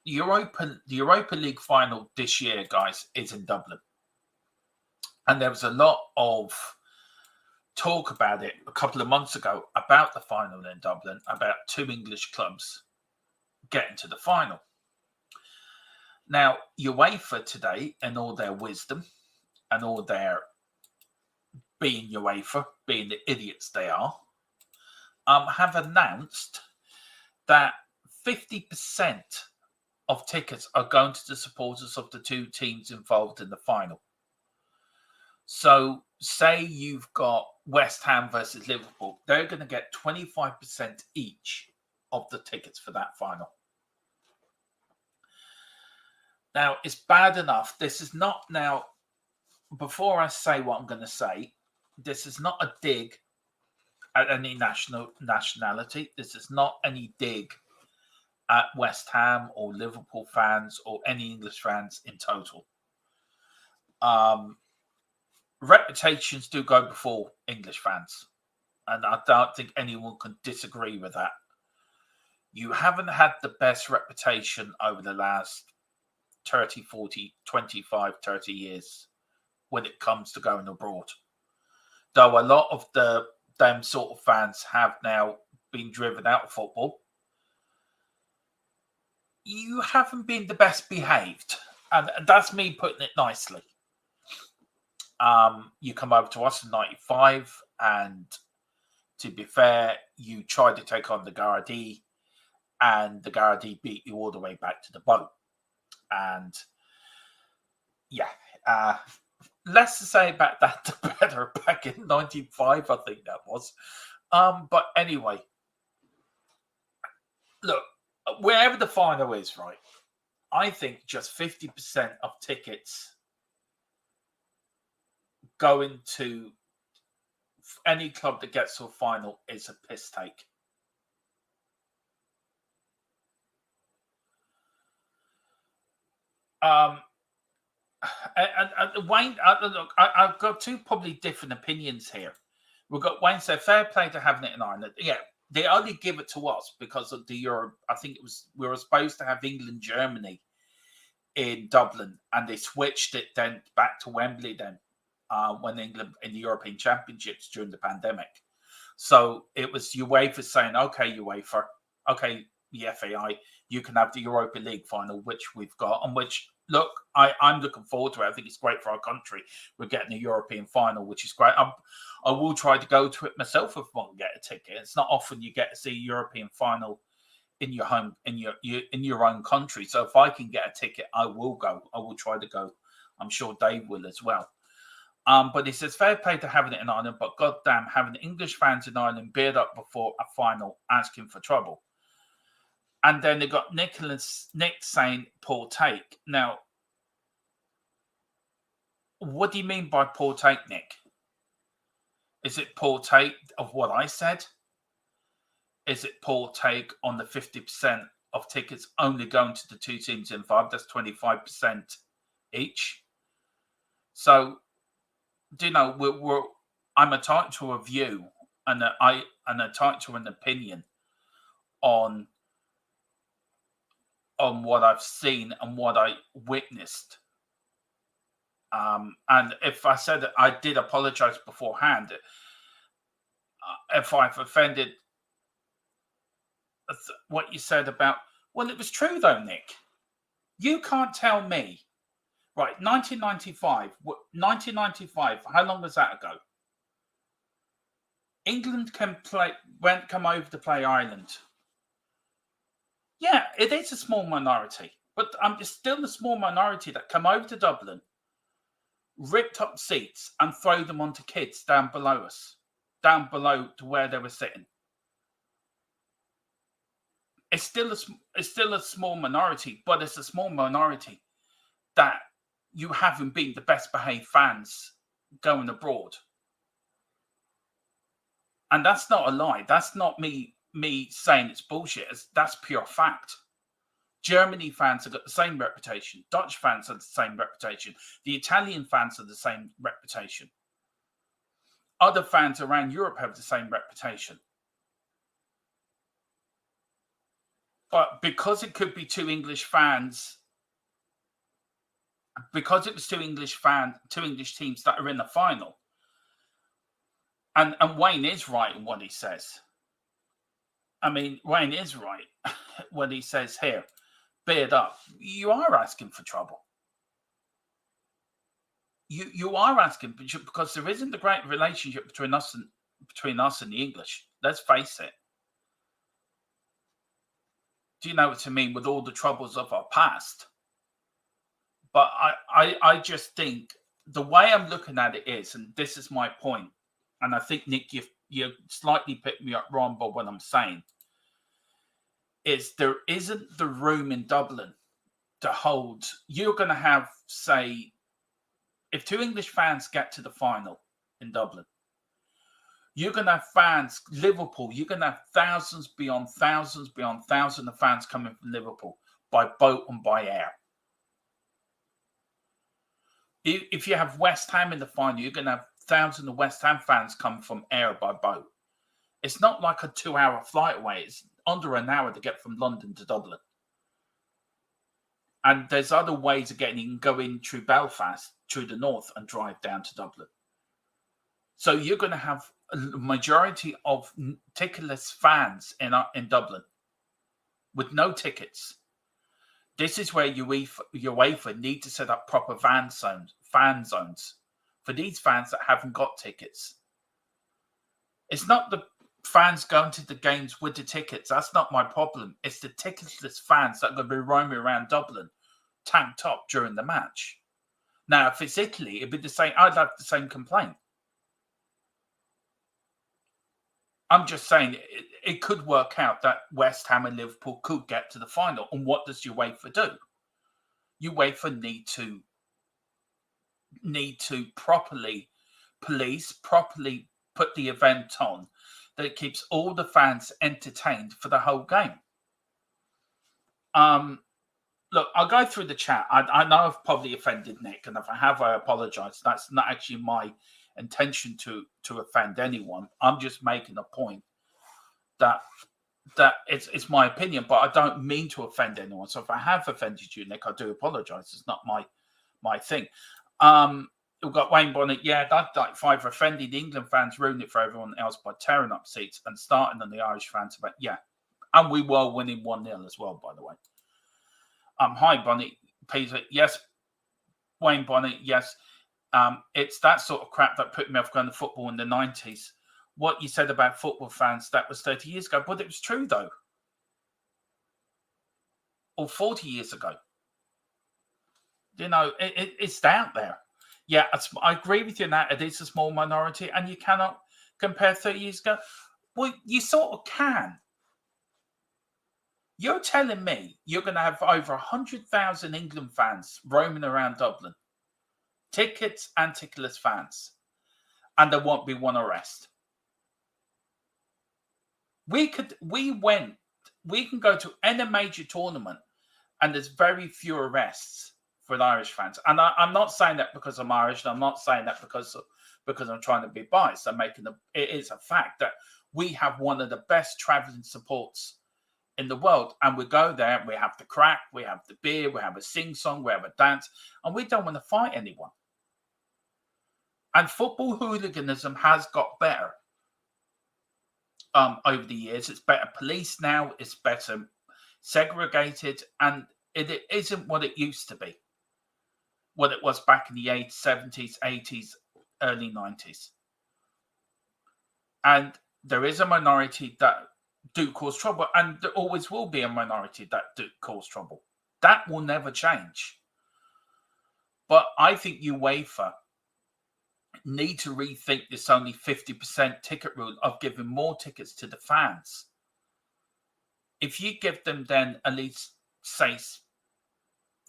Europa League final this year, guys, is in Dublin. And there was a lot of talk about it a couple of months ago about the final in Dublin, about 2 English clubs getting to the final. Now, UEFA today, in all their wisdom and all their being UEFA, being the idiots they are, have announced that 50% of tickets are going to the supporters of the 2 teams involved in the final. So, say you've got West Ham versus Liverpool, they're going to get 25% each of the tickets for that final. Now, it's bad enough. This is not now, before I say what I'm going to say, this is not a dig at any nationality. This is not any dig at West Ham or Liverpool fans or any English fans in total. Reputations do go before English fans. And I don't think anyone can disagree with that. You haven't had the best reputation over the last 30, 40, 25, 30 years when it comes to going abroad. Though a lot of them sort of fans have now been driven out of football, you haven't been the best behaved. And that's me putting it nicely. You come over to us in 95, and to be fair, you tried to take on the Gardaí, and the Gardaí beat you all the way back to the boat. And yeah, less to say about that, the better. Back in 95, I think that was. But anyway, look, wherever the final is, right, I think just 50% of tickets going to any club that gets to a final is a piss take. And Wayne, look, I've got 2 probably different opinions here. We've got Wayne said, fair play to having it in Ireland. Yeah, they only give it to us because of the Euro. I think we were supposed to have England, Germany in Dublin, and they switched it then back to Wembley then when England in the European Championships during the pandemic. So it was UEFA saying, okay, UEFA, okay, the FAI, you can have the Europa League final, which we've got, and which, look, I'm looking forward to it. I think it's great for our country. We're getting a European final, which is great. I will try to go to it myself if I can get a ticket. It's not often you get to see a European final in your home, in your own country. So if I can get a ticket, I will go. I will try to go. I'm sure Dave will as well. But he says, fair play to having it in Ireland, but goddamn, having English fans in Ireland beard up before a final asking for trouble. And then they got Nick saying poor take. Now, what do you mean by poor take, Nick? Is it poor take of what I said? Is it poor take on the 50% of tickets only going to the two teams in 5? That's 25% each. So, do you know, I'm entitled to a view and entitled to an opinion on what I've seen and what I witnessed. And if I said that, I did apologize beforehand. If I've offended what you said about, well, it was true though, Nick. You can't tell me. Right, 1995, how long was that ago? England come over to play Ireland. Yeah, it is a small minority, but it's still a small minority that come over to Dublin, ripped up seats and throw them onto kids down below us, down below to where they were sitting. It's still a small minority, but it's a small minority that you haven't been the best behaved fans going abroad. And that's not a lie. That's not me saying it's bullshit. That's pure fact. Germany fans have got the same reputation. Dutch fans have the same reputation. The Italian fans have the same reputation. Other fans around Europe have the same reputation. But because it could be two English fans, because it was two English teams that are in the final, and Wayne is right in what he says. I mean, Wayne is right when he says here, beard up. You are asking for trouble. You are asking because there isn't a great relationship between us and the English. Let's face it. Do you know what I mean? With all the troubles of our past. But I just think the way I'm looking at it is, and this is my point, and I think, Nick, you slightly picked me up wrong by what I'm saying, is there isn't the room in Dublin to hold. You're going to have, say, if two English fans get to the final in Dublin, you're going to have fans, Liverpool, you're going to have thousands beyond thousands of fans coming from Liverpool by boat and by air. If you have West Ham in the final, you're going to have thousands of West Ham fans come from air by boat. It's not like a 2-hour flight away. It's under an hour to get from London to Dublin. And there's other ways of getting. You can go in through Belfast, through the north, and drive down to Dublin. So you're going to have a majority of ticketless fans in Dublin with no tickets. This is where UEFA need to set up proper fan zones for these fans that haven't got tickets. It's not the fans going to the games with the tickets. That's not my problem. It's the ticketless fans that are going to be roaming around Dublin, tanked up during the match. Now, if it's Italy, it'd be the same. I'd have the same complaint. I'm just saying it could work out that West Ham and Liverpool could get to the final. And what does UEFA do? UEFA need to properly police, properly put the event on that it keeps all the fans entertained for the whole game. Look, I'll go through the chat. I know I've probably offended Nick, and if I have, I apologise. That's not actually my intention to offend anyone. I'm just making a point that it's my opinion, but I don't mean to offend anyone. So if I have offended you, Nick, I do apologise. It's not my thing. We've got Wayne Bonnet. Yeah, that like 5 offended England fans ruined it for everyone else by tearing up seats and starting on the Irish fans. But yeah, And we were winning 1-0 as well, by the way. Hi, Bonnie. Peter. Yes. Wayne Bonnie. Yes. It's that sort of crap that put me off going to football in the 90s. What you said about football fans, that was 30 years ago. But it was true, though. Or 40 years ago. You know, it's out there. Yeah, I agree with you that it is a small minority, and you cannot compare 30 years ago. Well, you sort of can. You're telling me you're going to have over 100,000 England fans roaming around Dublin, tickets and ticketless fans, and there won't be one arrest. We can go to any major tournament, and there's very few arrests for Irish fans. And I'm not saying that because I'm Irish, and I'm not saying that because I'm trying to be biased. It is a fact that we have one of the best travelling supports in the world, and we go there, we have the crack, we have the beer, we have a sing-song, we have a dance, and we don't want to fight anyone. And football hooliganism has got better over the years. It's better policed now, it's better segregated, and it isn't what it used to be, what it was back in the 80s, 70s, 80s, early 90s. And there is a minority that do cause trouble, and there always will be a minority that do cause trouble. That will never change. But I think UEFA need to rethink this only 50% ticket rule of giving more tickets to the fans. If you give them then at least, say,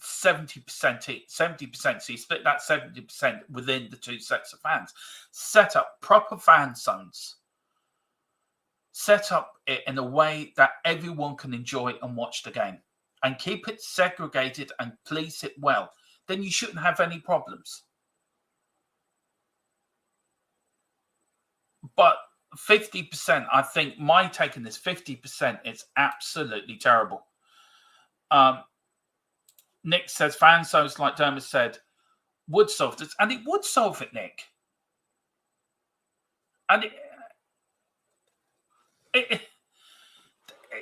70%, so you split that 70% within the two sets of fans, set up proper fan zones, set up it in a way that everyone can enjoy and watch the game, and keep it segregated and police it well, then you shouldn't have any problems. But 50%, I think my take on this, 50% is absolutely terrible. Nick says fan zones, like Dermot said, would solve this, and it would solve it, Nick. And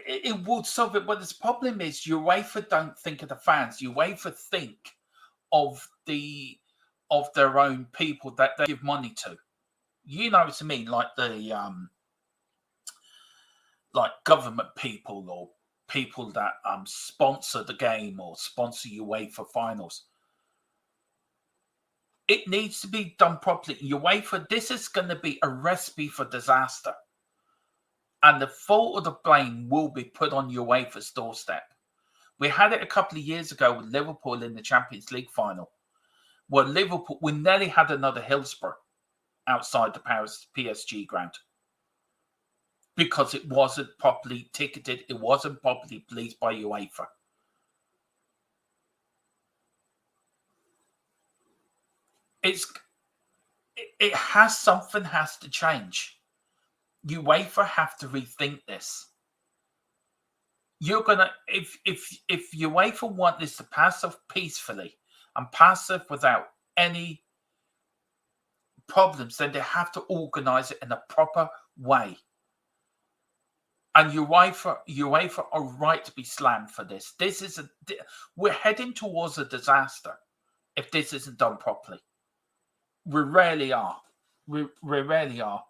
it would solve it, but the problem is UEFA don't think of the fans. UEFA think of their own people that they give money to. You know what I mean, like the like government people or people that sponsor the game or sponsor UEFA finals. It needs to be done properly. UEFA, this is going to be a recipe for disaster. And the fault of the blame will be put on UEFA's doorstep. We had it a couple of years ago with Liverpool in the Champions League final, where we nearly had another Hotspur outside the Paris PSG ground because it wasn't properly ticketed, it wasn't properly policed by UEFA. Something has to change. UEFA have to rethink this. You're gonna, if UEFA want this to pass off peacefully and pass off without any problems, then they have to organize it in a proper way. And UEFA are right to be slammed for this. We're heading towards a disaster if this isn't done properly. We really are. We really are.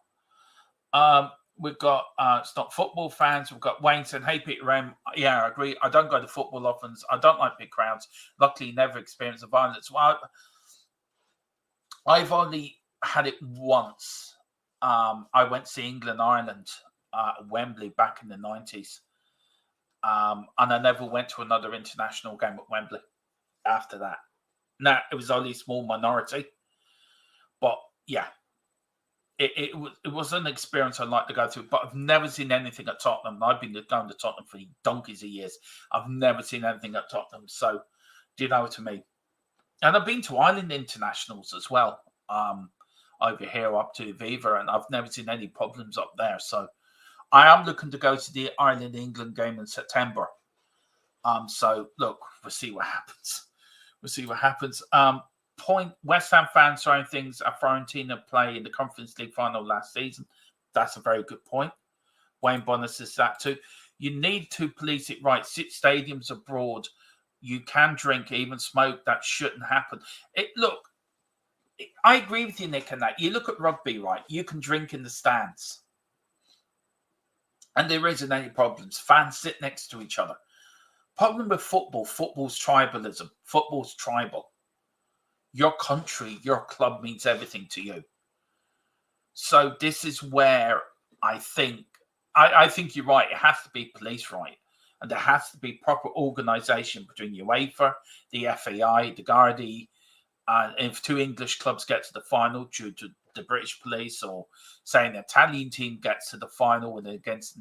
We've got it's not football fans. We've got Wayne saying, "Hey Peter M, yeah, I agree. I don't go to football often. I don't like big crowds. Luckily, never experienced the violence." Well, I've only had it once. I went to see England-Ireland at Wembley back in the 90s, and I never went to another international game at Wembley after that. Now it was only a small minority, but yeah. It was an experience I'd like to go through, but I've never seen anything at Tottenham. I've been going to Tottenham for donkeys of years. I've never seen anything at Tottenham. So, do you know what I mean? And I've been to Ireland internationals as well, over here up to Viva, and I've never seen any problems up there. So, I am looking to go to the Ireland-England game in September. So, look, we'll see what happens. We'll see what happens. West Ham fans throwing things at Fiorentina play in the Conference League final last season. That's a very good point. Wayne Bonner says that too. You need to police it right. Stadiums abroad, you can drink, even smoke. That shouldn't happen. Look, I agree with you, Nick, on that. You look at rugby, right? You can drink in the stands. And there isn't any problems. Fans sit next to each other. Problem with football, football's tribalism. Football's tribal. Your country, your club means everything to you. So this is where I think you're right. It has to be police right. And there has to be proper organisation between UEFA, the FAI, the Gardaí, and if 2 English clubs get to the final due to the British police, or say an Italian team gets to the final and against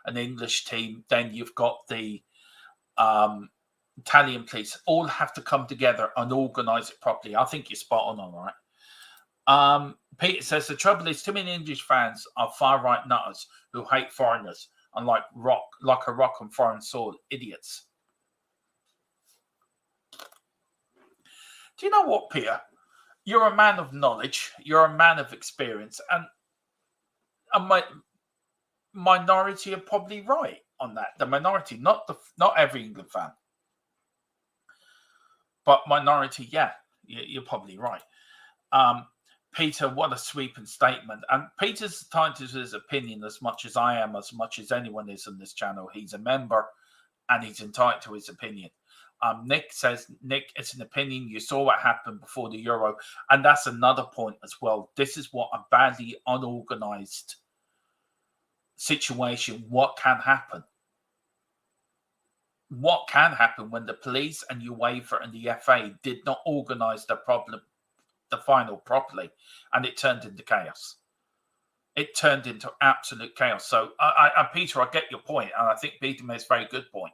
an English team, then you've got the Italian police, all have to come together and organise it properly. I think you're spot on, all right. Peter says, the trouble is too many English fans are far-right nutters who hate foreigners and like a rock on foreign soil, idiots. Do you know what, Peter? You're a man of knowledge. You're a man of experience. And my minority are probably right on that. The minority, not every England fan. But minority, yeah, you're probably right. Peter, what a sweeping statement. And Peter's entitled to his opinion as much as I am, as much as anyone is on this channel. He's a member and he's entitled to his opinion. Nick says, Nick, it's an opinion. You saw what happened before the Euro. And that's another point as well. This is what a badly unorganized situation, what can happen. What can happen when the police and UEFA and the FA did not organize the final properly, and it turned into chaos. It turned into absolute chaos. So, Peter, I get your point, and I think Peter makes a very good point.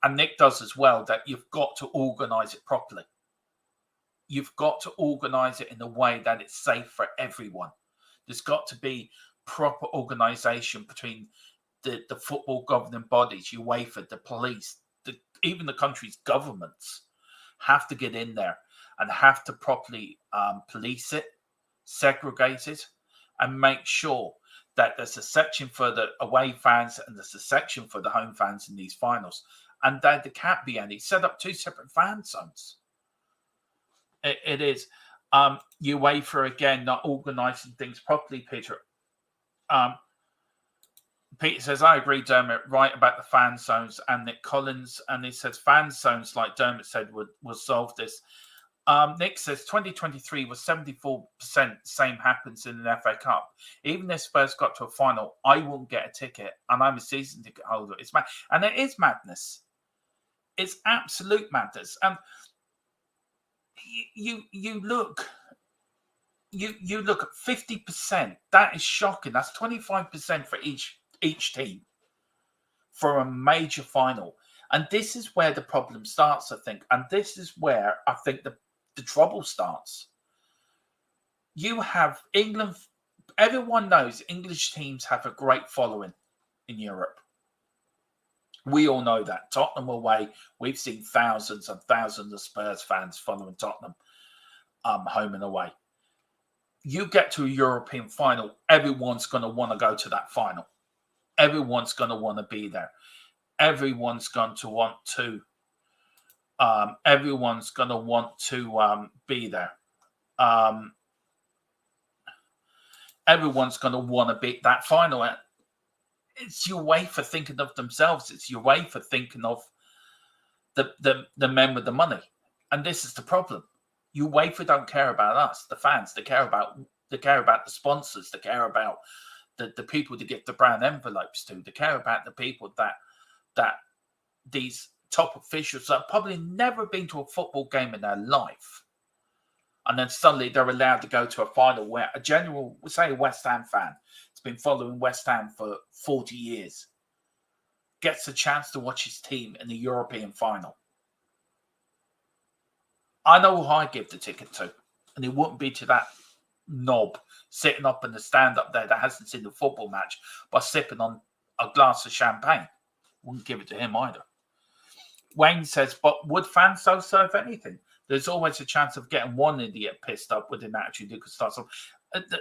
And Nick does as well, that you've got to organise it properly. You've got to organise it in a way that it's safe for everyone. There's got to be proper organisation between the football governing bodies, UEFA, the police, even the country's governments have to get in there and have to properly police it, segregate it, and make sure that there's a section for the away fans and there's a section for the home fans in these finals. And that there can't be any. Set up 2 separate fan zones. It is. UEFA, again, not organising things properly, Peter. Peter says, I agree, Dermot, right about the fan zones. And Nick Collins, and he says, fan zones, like Dermot said, will solve this. Nick says, 2023 was 74%. Same happens in an FA Cup. Even if Spurs got to a final, I wouldn't get a ticket. And I'm a season ticket holder. It's mad. And it is madness. It's absolute madness. And you look at 50%. That is shocking. That's 25% for each team for a major final. And this is where the problem starts, I think. And this is where I think the trouble starts. You have England. Everyone knows English teams have a great following in Europe. We all know that. Tottenham away, we've seen thousands and thousands of Spurs fans following Tottenham home and away. You get to a European final, everyone's going to want to go to that final. Everyone's going to want to be there. Everyone's going to want to. Be there. Everyone's going to want to be that final. It's your way for thinking of themselves. It's your way for thinking of the men with the money. And this is the problem. UEFA don't care about us, the fans. They care about the sponsors. They care about the people to give the brown envelopes to. They care about the people that these top officials that have probably never been to a football game in their life. And then suddenly they're allowed to go to a final where a general, say a West Ham fan, has been following West Ham for 40 years, gets a chance to watch his team in the European final. I know who I give the ticket to, and it wouldn't be to that knob sitting up in the stand up there that hasn't seen the football match by sipping on a glass of champagne. Wouldn't give it to him either. Wayne says, but would fans so serve anything? There's always a chance of getting one idiot pissed up with an attitude who could start something.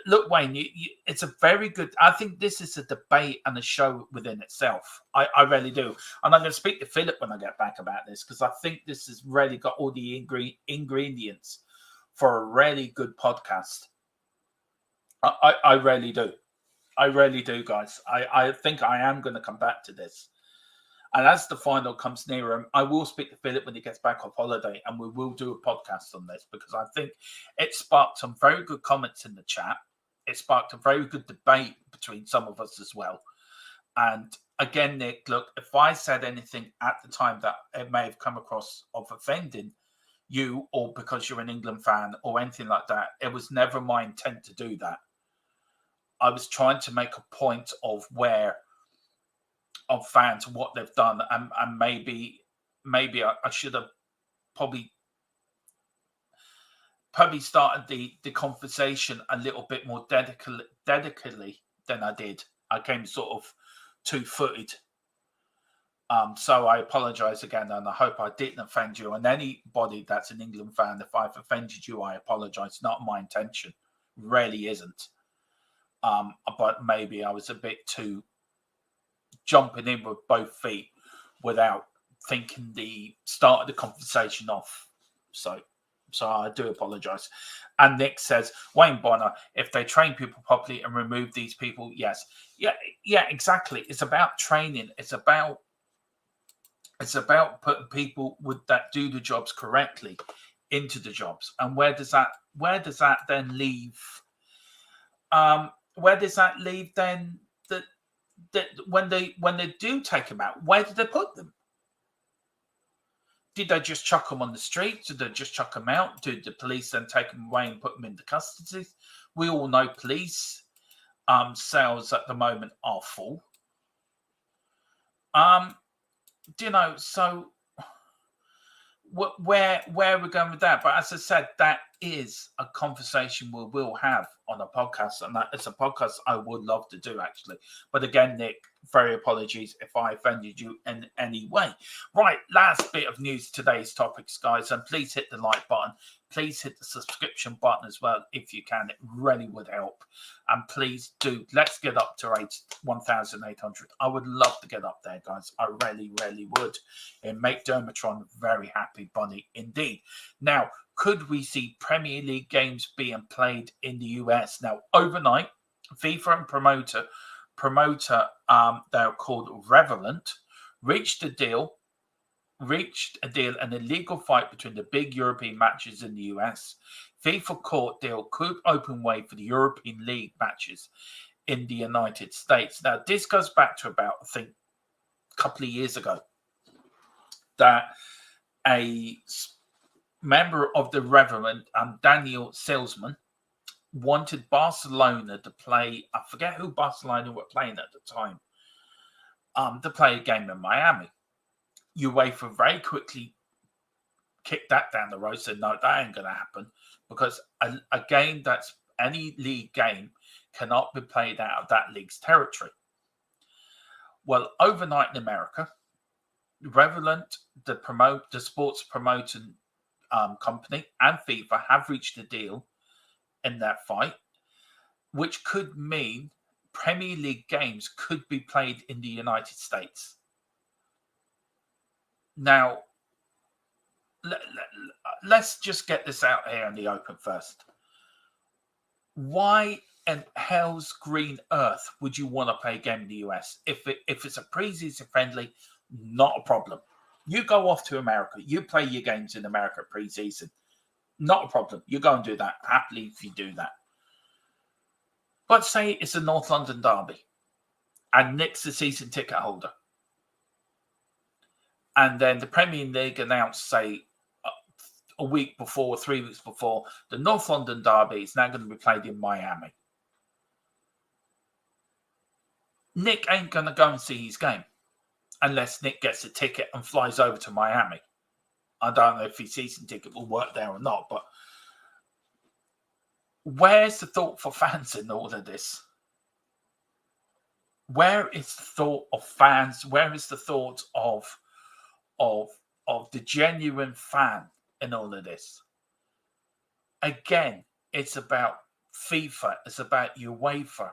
look, Wayne, it's a very good. I think this is a debate and a show within itself. I really do, and I'm going to speak to Philip when I get back about this, because I think this has really got all the ingredients for a really good podcast. I really do. I really do, guys. I think I am going to come back to this. And as the final comes nearer, I will speak to Philip when he gets back off holiday, and we will do a podcast on this, because I think it sparked some very good comments in the chat. It sparked a very good debate between some of us as well. And again, Nick, look, if I said anything at the time that it may have come across of offending you, or because you're an England fan or anything like that, it was never my intent to do that. I was trying to make a point of fans, what they've done, and maybe I should have probably started the conversation a little bit more dedicatedly than I did. I came sort of two-footed. So I apologise again, and I hope I didn't offend you. And anybody that's an England fan, if I've offended you, I apologise. Not my intention, really isn't. But maybe I was a bit too jumping in with both feet without thinking the start of the conversation off. So I do apologise. And Nick says, Wayne Bonner, if they train people properly and remove these people, yes. Yeah, exactly. It's about training. It's about putting people that do the jobs correctly into the jobs. And where does that then leave? Where does that leave then? That when they do take them out, where did they put them? Did they just chuck them on the street? Did they just chuck them out? Did the police then take them away and put them into custody? We all know police cells at the moment are full. So where we're going with that? But as I said, that is a conversation we will have on a podcast, and that it's a podcast I would love to do, actually. But again, Nick, very apologies if I offended you in any way. Right, last bit of news, today's topics, guys, and please hit the like button. Please hit the subscription button as well if you can. It really would help. And please do, let's get up to 1,800. I would love to get up there, guys. I really, really would. And make Dermatron very happy, Bunny, indeed. Now, could we see Premier League games being played in the US? Now, overnight, FIFA and promoter, they're called Revelant, reached a deal and a legal fight between the big European matches in the US. FIFA court deal could open way for the European League matches in the United States. Now, this goes back to about, I think, a couple of years ago, that a member of the Reverend, Daniel Salesman, wanted Barcelona to play, I forget who Barcelona were playing at the time, to play a game in Miami. UEFA very quickly kicked that down the road, said, no, that ain't going to happen, because a game that's any league game cannot be played out of that league's territory. Well, overnight in America, Revelant, the sports promoting company, and FIFA have reached a deal in that fight, which could mean Premier League games could be played in the United States. Now, let's just get this out here in the open first. Why in hell's green earth would you want to play a game in the US? If it's a pre-season friendly, not a problem. You go off to America. You play your games in America pre-season. Not a problem. You go and do that. Happily if you do that. But say it's a North London derby and Nick's the season ticket holder. And then the Premier League announced, say, a week before, 3 weeks before, the North London derby is now going to be played in Miami. Nick ain't going to go and see his game unless Nick gets a ticket and flies over to Miami. I don't know if his season ticket will work there or not, but where's the thought for fans in all of this? Where is the thought of fans? Where is the thought of the genuine fan in all of this? Again, it's about FIFA. It's about UEFA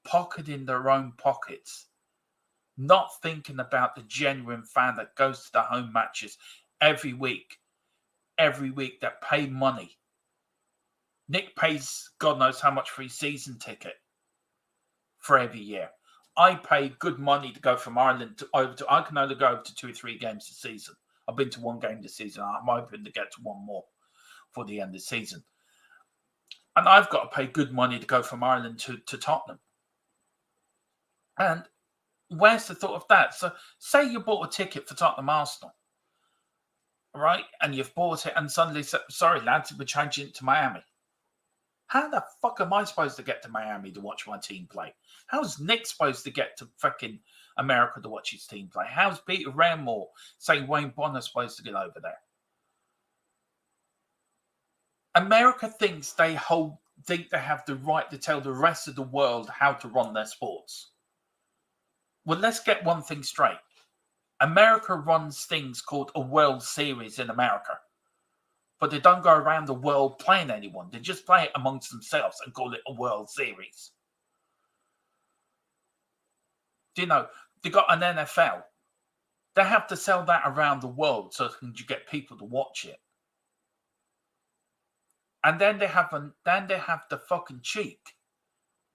pocketing their own pockets, not thinking about the genuine fan that goes to the home matches every week that pay money. Nick pays God knows how much for his season ticket for every year. I pay good money to go from Ireland I can only go over to 2 or 3 games this season. I've been to 1 game this season. I'm hoping to get to 1 more for the end of the season. And I've got to pay good money to go from Ireland to Tottenham. And where's the thought of that? So say you bought a ticket for Tottenham Arsenal, right? And you've bought it and suddenly, sorry lads, we're changing it to Miami. How the fuck am I supposed to get to Miami to watch my team play? How's Nick supposed to get to fucking America to watch his team play? How's Peter Ramore, say Wayne Bonner, supposed to get over there? America thinks they have the right to tell the rest of the world how to run their sports. Well, let's get one thing straight. America runs things called a World Series in America. But they don't go around the world playing anyone. They just play it amongst themselves and call it a World Series. Do you know, they got an NFL. They have to sell that around the world so that you get people to watch it. And then they have the fucking cheek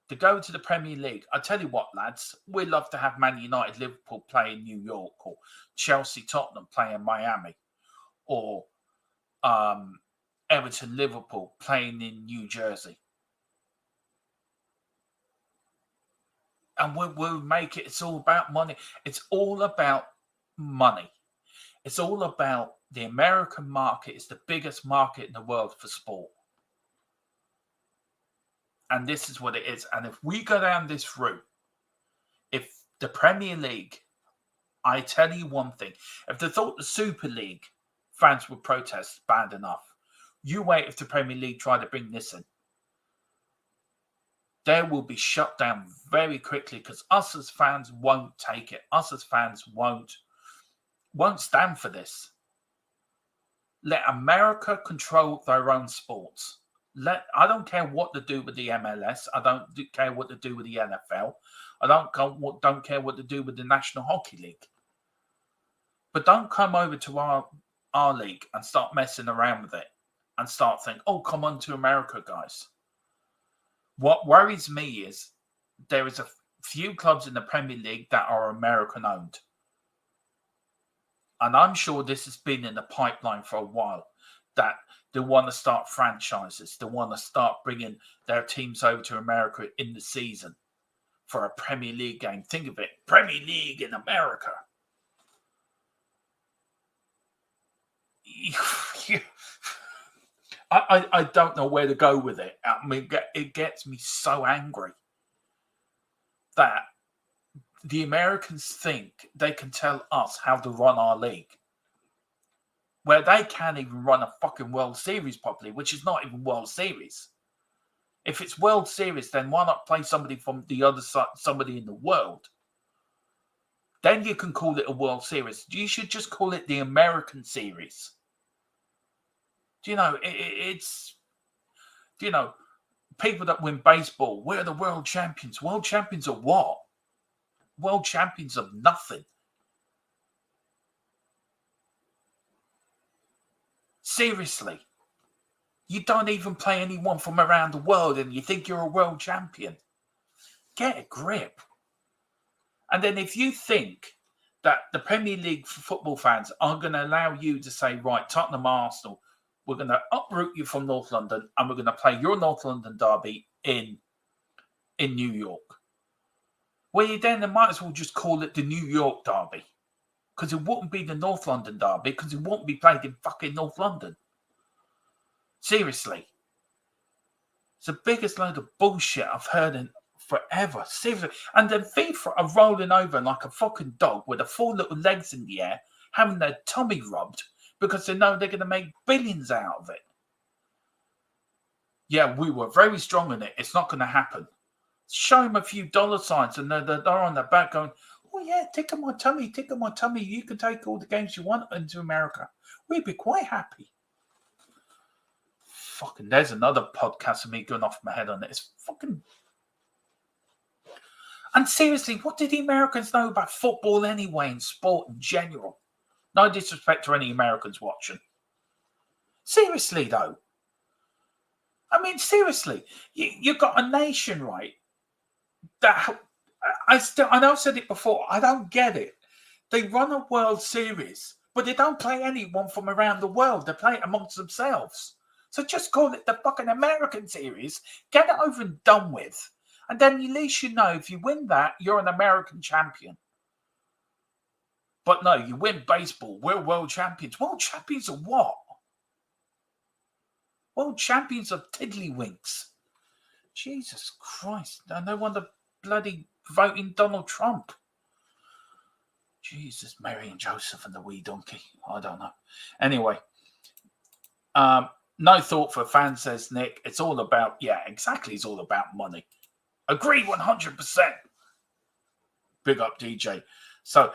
to go to the Premier League. I tell you what, lads, we'd love to have Man United, Liverpool play in New York, or Chelsea, Tottenham play in Miami, or Everton, Liverpool playing in New Jersey. And we'll make it. It's all about money. It's all about money. It's all about the American market. It's the biggest market in the world for sport. And this is what it is. And if we go down this route, if the Premier League, I tell you one thing, if they thought the Super League fans would protest bad enough, you wait if the Premier League try to bring this in. They will be shut down very quickly because us as fans won't take it. Us as fans won't stand for this. Let America control their own sports. I don't care what to do with the MLS. I don't care what to do with the NFL. I don't care what to do with the National Hockey League. But don't come over to our league and start messing around with it and start thinking, oh, come on to America, guys. What worries me is there is a few clubs in the Premier League that are American owned. And I'm sure this has been in the pipeline for a while, that they want to start franchises. They want to start bringing their teams over to America in the season for a Premier League game. Think of it, Premier League in America. I don't know where to go with it. I mean, it gets me so angry that the Americans think they can tell us how to run our league, where they can't even run a fucking World Series properly, which is not even World Series. If it's World Series, then why not play somebody from the other side, somebody in the world? Then you can call it a World Series. You should just call it the American Series. Do you know, it's, do you know, people that win baseball, we're the world champions. World champions of what? World champions of nothing. Seriously. You don't even play anyone from around the world and you think you're a world champion. Get a grip. And then if you think that the Premier League football fans are going to allow you to say, right, Tottenham, Arsenal, we're going to uproot you from North London and we're going to play your North London derby in New York. Well, you then might as well just call it the New York derby, because it wouldn't be the North London derby, because it won't be played in fucking North London. Seriously. It's the biggest load of bullshit I've heard in forever. Seriously. And then FIFA are rolling over like a fucking dog with the 4 little legs in the air, having their tummy rubbed, because they know they're going to make billions out of it. Yeah, we were very strong in it. It's not going to happen. Show them a few dollar signs and they're on their back going, oh yeah, tickle my tummy, tickle my tummy. You can take all the games you want into America. We'd be quite happy. fucking, there's another podcast of me going off my head on it. It's fucking. And seriously, what did the Americans know about football anyway and sport in general? No disrespect to any Americans watching. Seriously, though. I mean, seriously, you've got a nation, right? That I know I've said it before. I don't get it. They run a World Series, but they don't play anyone from around the world. They play it amongst themselves. So just call it the fucking American Series. Get it over and done with. And then at least you know if you win that, you're an American champion. But no, you win baseball. We're world champions. World champions of what? World champions of tiddlywinks. Jesus Christ. No wonder bloody voting Donald Trump. Jesus, Mary and Joseph and the wee donkey. I don't know. Anyway, no thought for fans, says Nick. It's all about, yeah, exactly. It's all about money. Agree 100%. Big up, DJ. So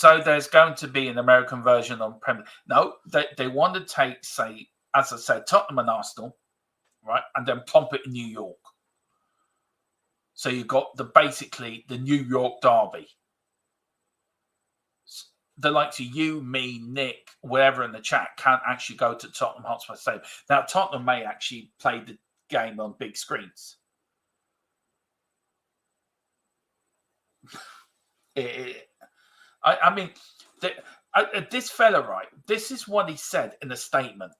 there's going to be an American version on Premier. No, they want to take, say, as I said, Tottenham and Arsenal, right, and then plump it in New York. So you've got basically the New York derby. The likes of you, me, Nick, wherever in the chat can't actually go to Tottenham Hotspur Stadium. Now, Tottenham may actually play the game on big screens. I mean, this fella, right, this is what he said in a statement.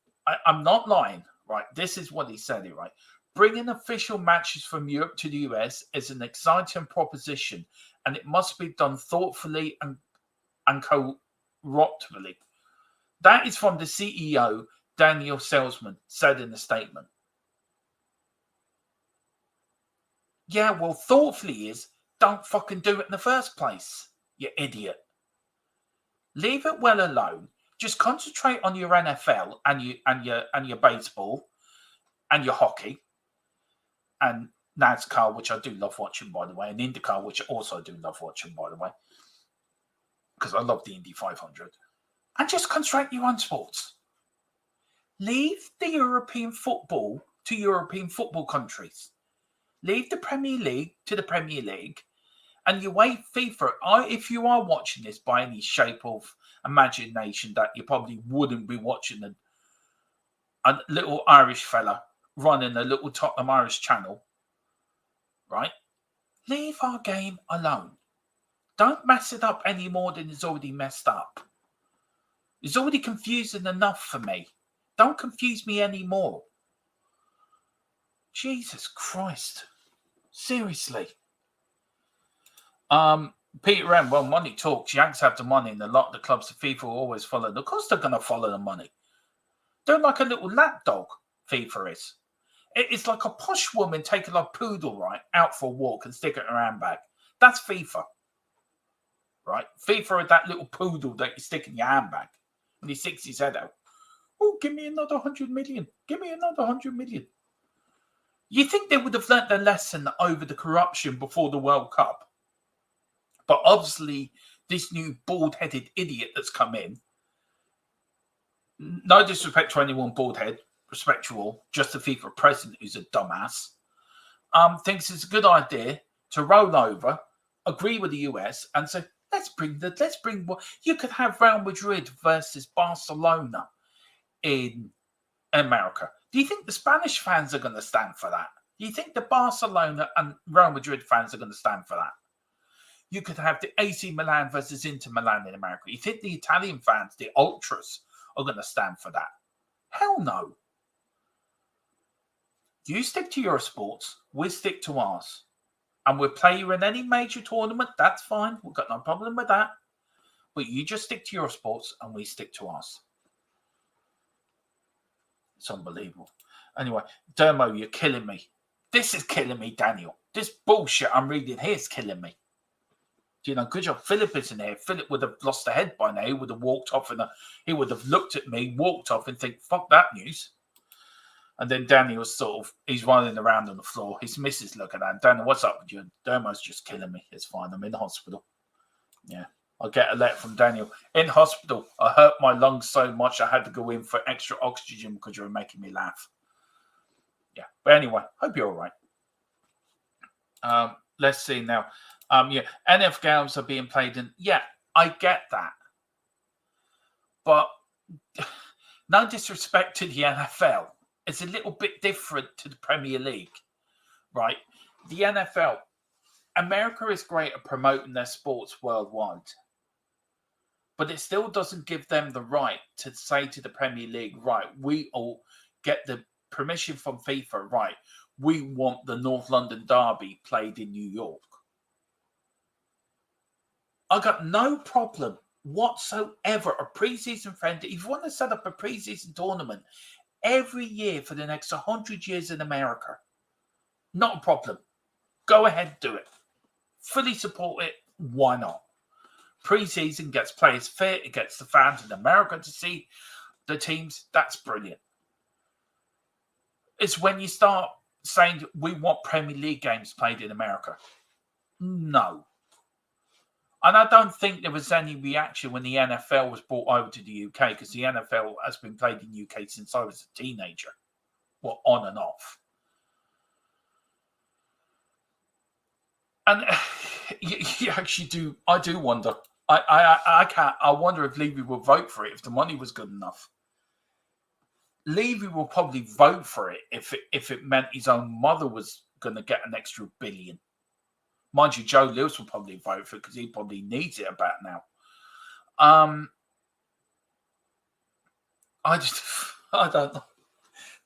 I'm not lying, right? This is what he said, right? Bringing official matches from Europe to the US is an exciting proposition, and it must be done thoughtfully and corruptly. That is from the CEO, Daniel Salesman, said in the statement. Yeah, well, thoughtfully is don't fucking do it in the first place, you idiot. Leave it well alone. Just concentrate on your NFL and your baseball and your hockey and NASCAR, which I do love watching, by the way, and IndyCar, which I also do love watching, by the way, because I love the Indy 500. And just concentrate your own sports. Leave the European football to European football countries. Leave the Premier League to the Premier League. And you wait FIFA. If you are watching this by any shape of imagination, that you probably wouldn't be watching a little Irish fella running a little Tottenham Irish channel, right? Leave our game alone. Don't mess it up any more than it's already messed up. It's already confusing enough for me. Don't confuse me anymore. Jesus Christ. Seriously. Peter M, well, money talks. Yanks have the money, and a lot of the clubs of FIFA will always follow. Of course they're going to follow the money. They're like a little lapdog, FIFA is. It's like a posh woman taking a poodle, right, out for a walk and stick it in her handbag. That's FIFA. Right? FIFA is that little poodle that you stick in your handbag when he sticks his head out. Oh, give me another 100 million. Give me another 100 million. You think they would have learnt their lesson over the corruption before the World Cup? But obviously, this new bald-headed idiot that's come in, no disrespect to anyone bald-head, respect you all, just the FIFA president who's a dumbass, thinks it's a good idea to roll over, agree with the US, and say, let's bring you could have Real Madrid versus Barcelona in America. Do you think the Spanish fans are going to stand for that? Do you think the Barcelona and Real Madrid fans are going to stand for that? You could have the AC Milan versus Inter Milan in America. You think the Italian fans, the ultras, are going to stand for that? Hell no. You stick to your sports, we stick to ours. And we'll play you in any major tournament, that's fine. We've got no problem with that. But you just stick to your sports and we stick to ours. It's unbelievable. Anyway, Dermo, you're killing me. This is killing me, Daniel. This bullshit I'm reading here is killing me. You know, good job. Philip is in here. Philip would have lost the head by now. He would have walked off he would have looked at me, walked off and think, fuck that news. And then Daniel's he's running around on the floor. His missus looking at him. Daniel, what's up with you? Dermo's just killing me. It's fine. I'm in the hospital. Yeah. I get a letter from Daniel. In hospital, I hurt my lungs so much I had to go in for extra oxygen because you were making me laugh. Yeah. But anyway, hope you're all right. Let's see now. Yeah, NF games are being played in. Yeah, I get that. But no disrespect to the NFL. It's a little bit different to the Premier League, right? The NFL, America is great at promoting their sports worldwide. But it still doesn't give them the right to say to the Premier League, right, we all get the permission from FIFA, right, we want the North London Derby played in New York. I got no problem whatsoever. A pre-season friend, if you want to set up a pre-season tournament every year for the next 100 years in America, not a problem. Go ahead, do it. Fully support it. Why not? Pre-season gets players fit. It gets the fans in America to see the teams. That's brilliant. It's when you start saying we want Premier League games played in America. No. And I don't think there was any reaction when the NFL was brought over to the UK, because the NFL has been played in the UK since I was a teenager. Well, on and off. And you actually do. I do wonder. I can't. I wonder if Levy will vote for it if the money was good enough. Levy will probably vote for it if it meant his own mother was going to get an extra $1 billion. Mind you, Joe Lewis will probably vote for it because he probably needs it about now. I don't know.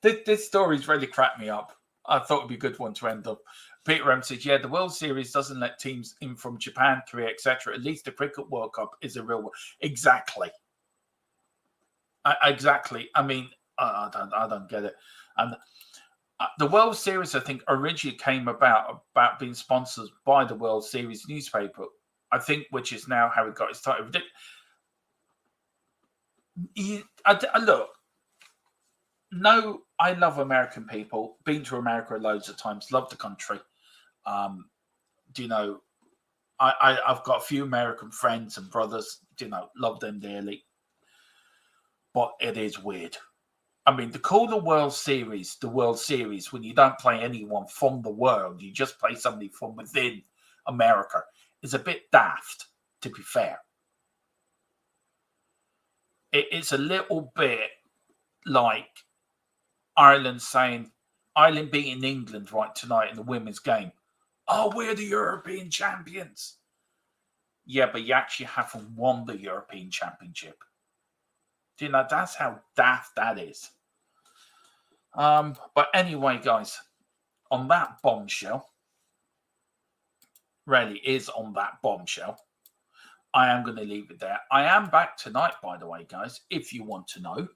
This story's really cracked me up. I thought it'd be a good one to end up. Peter M says, yeah, the World Series doesn't let teams in from Japan, Korea, etc. At least the Cricket World Cup is a real one. Exactly. Exactly. I mean, I don't get it. And the World Series, I think, originally came about being sponsored by the World Series newspaper, I think, which is now how it got its title. Look, no, I love American people. Been to America loads of times. Love the country. You know, I've got a few American friends and brothers. You know, love them dearly. But it is weird. I mean, to call the World Series when you don't play anyone from the world, you just play somebody from within America, is a bit daft, to be fair. It's a little bit like Ireland beating England right tonight in the women's game. Oh, we're the European champions. Yeah, but you actually haven't won the European Championship. Do you know, that's how daft that is. But anyway, guys, on that bombshell, really is on that bombshell, I am going to leave it there. I am back tonight, by the way, guys, if you want to know.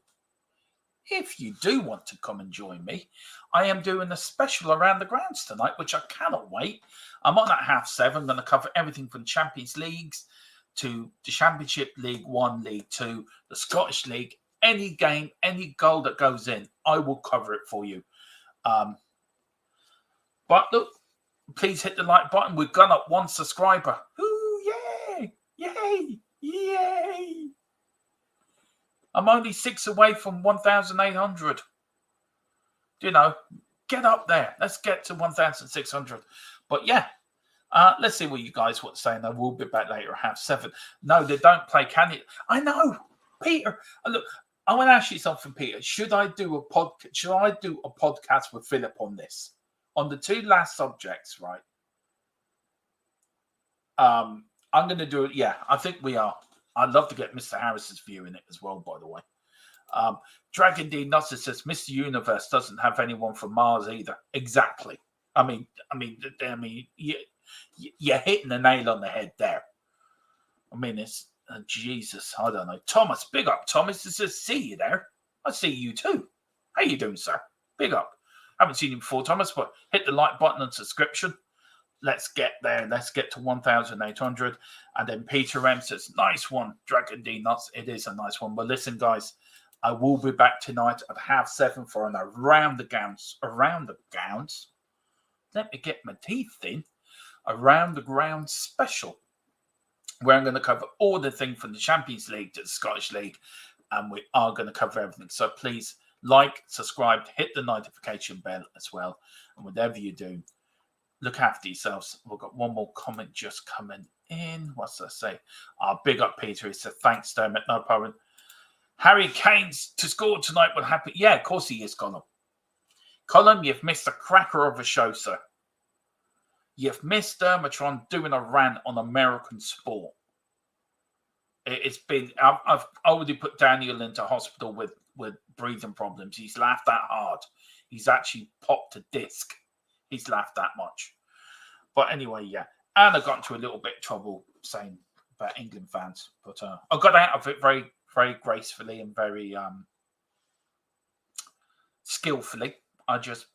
If you do want to come and join me, I am doing a special around the grounds tonight, which I cannot wait. I'm on at 7:30. I'm going to cover everything from Champions Leagues to the Championship, League 1, League 2, the Scottish League. Any game, any goal that goes in, I will cover it for you. But look, please hit the like button. We've gone up 1 subscriber. Ooh, yay! Yay! Yay! I'm only 6 away from 1,800. You know, get up there. Let's get to 1,600. But yeah, let's see what you guys want to say. And I will be back later at 7:30. No, they don't play KANE. I know, Peter. Look, I want to ask you something, Peter. Should I do a podcast with Philip on this? On the 2 last subjects, right? I'm going to do it. Yeah, I think we are. I'd love to get Mr. Harris's view in it as well, by the way. Dragon D Nutter says Mr. Universe doesn't have anyone from Mars either. Exactly. I mean, you're hitting the nail on the head there. I mean, it's Jesus. I don't know. Thomas, big up, Thomas. It says, see you there. I see you too. How you doing, sir? Big up. Haven't seen you before, Thomas, but hit the like button and subscription. Let's get there. Let's get to 1,800. And then Peter M says, nice one, Dragon D Nuts. It is a nice one. But listen, guys, I will be back tonight at 7:30 for an Around the Gowns. Let me get my teeth in. Around the Ground special. where I'm going to cover all the things from the Champions League to the Scottish League, and we are going to cover everything. So please like, subscribe, hit the notification bell as well, and whatever you do, look after yourselves. We've got one more comment just coming in. What's that say? Big up Peter. He said, thanks, Dermot. No problem. Harry Kane's to score tonight will happen. Yeah, of course he is, Colin. Colin, you've missed a cracker of a show, sir. You've missed Dermatron doing a rant on American sport. It's been... I've already put Daniel into hospital with breathing problems. He's laughed that hard. He's actually popped a disc. He's laughed that much. But anyway, yeah. And I got into a little bit of trouble saying about England fans. But I got out of it very, very gracefully and very skillfully. I just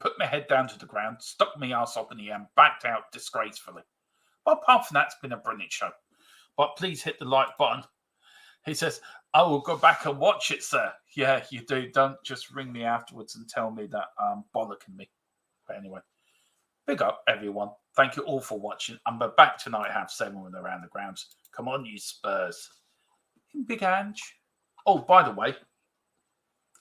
put my head down to the ground, stuck my ass up in the air, and backed out disgracefully. But apart from that, it's been a brilliant show. But please hit the like button. He says, I will go back and watch it, sir. Yeah, you do. Don't just ring me afterwards and tell me that bollocking me. But anyway, big up, everyone. Thank you all for watching. I'm back tonight at 7 when Around the Grounds. Come on, you Spurs. Big Ange. Oh, by the way,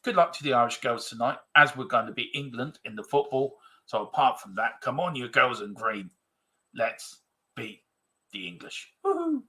good luck to the Irish girls tonight, as we're going to be England in the football. So apart from that, come on, you girls in green. Let's beat the English. Woohoo!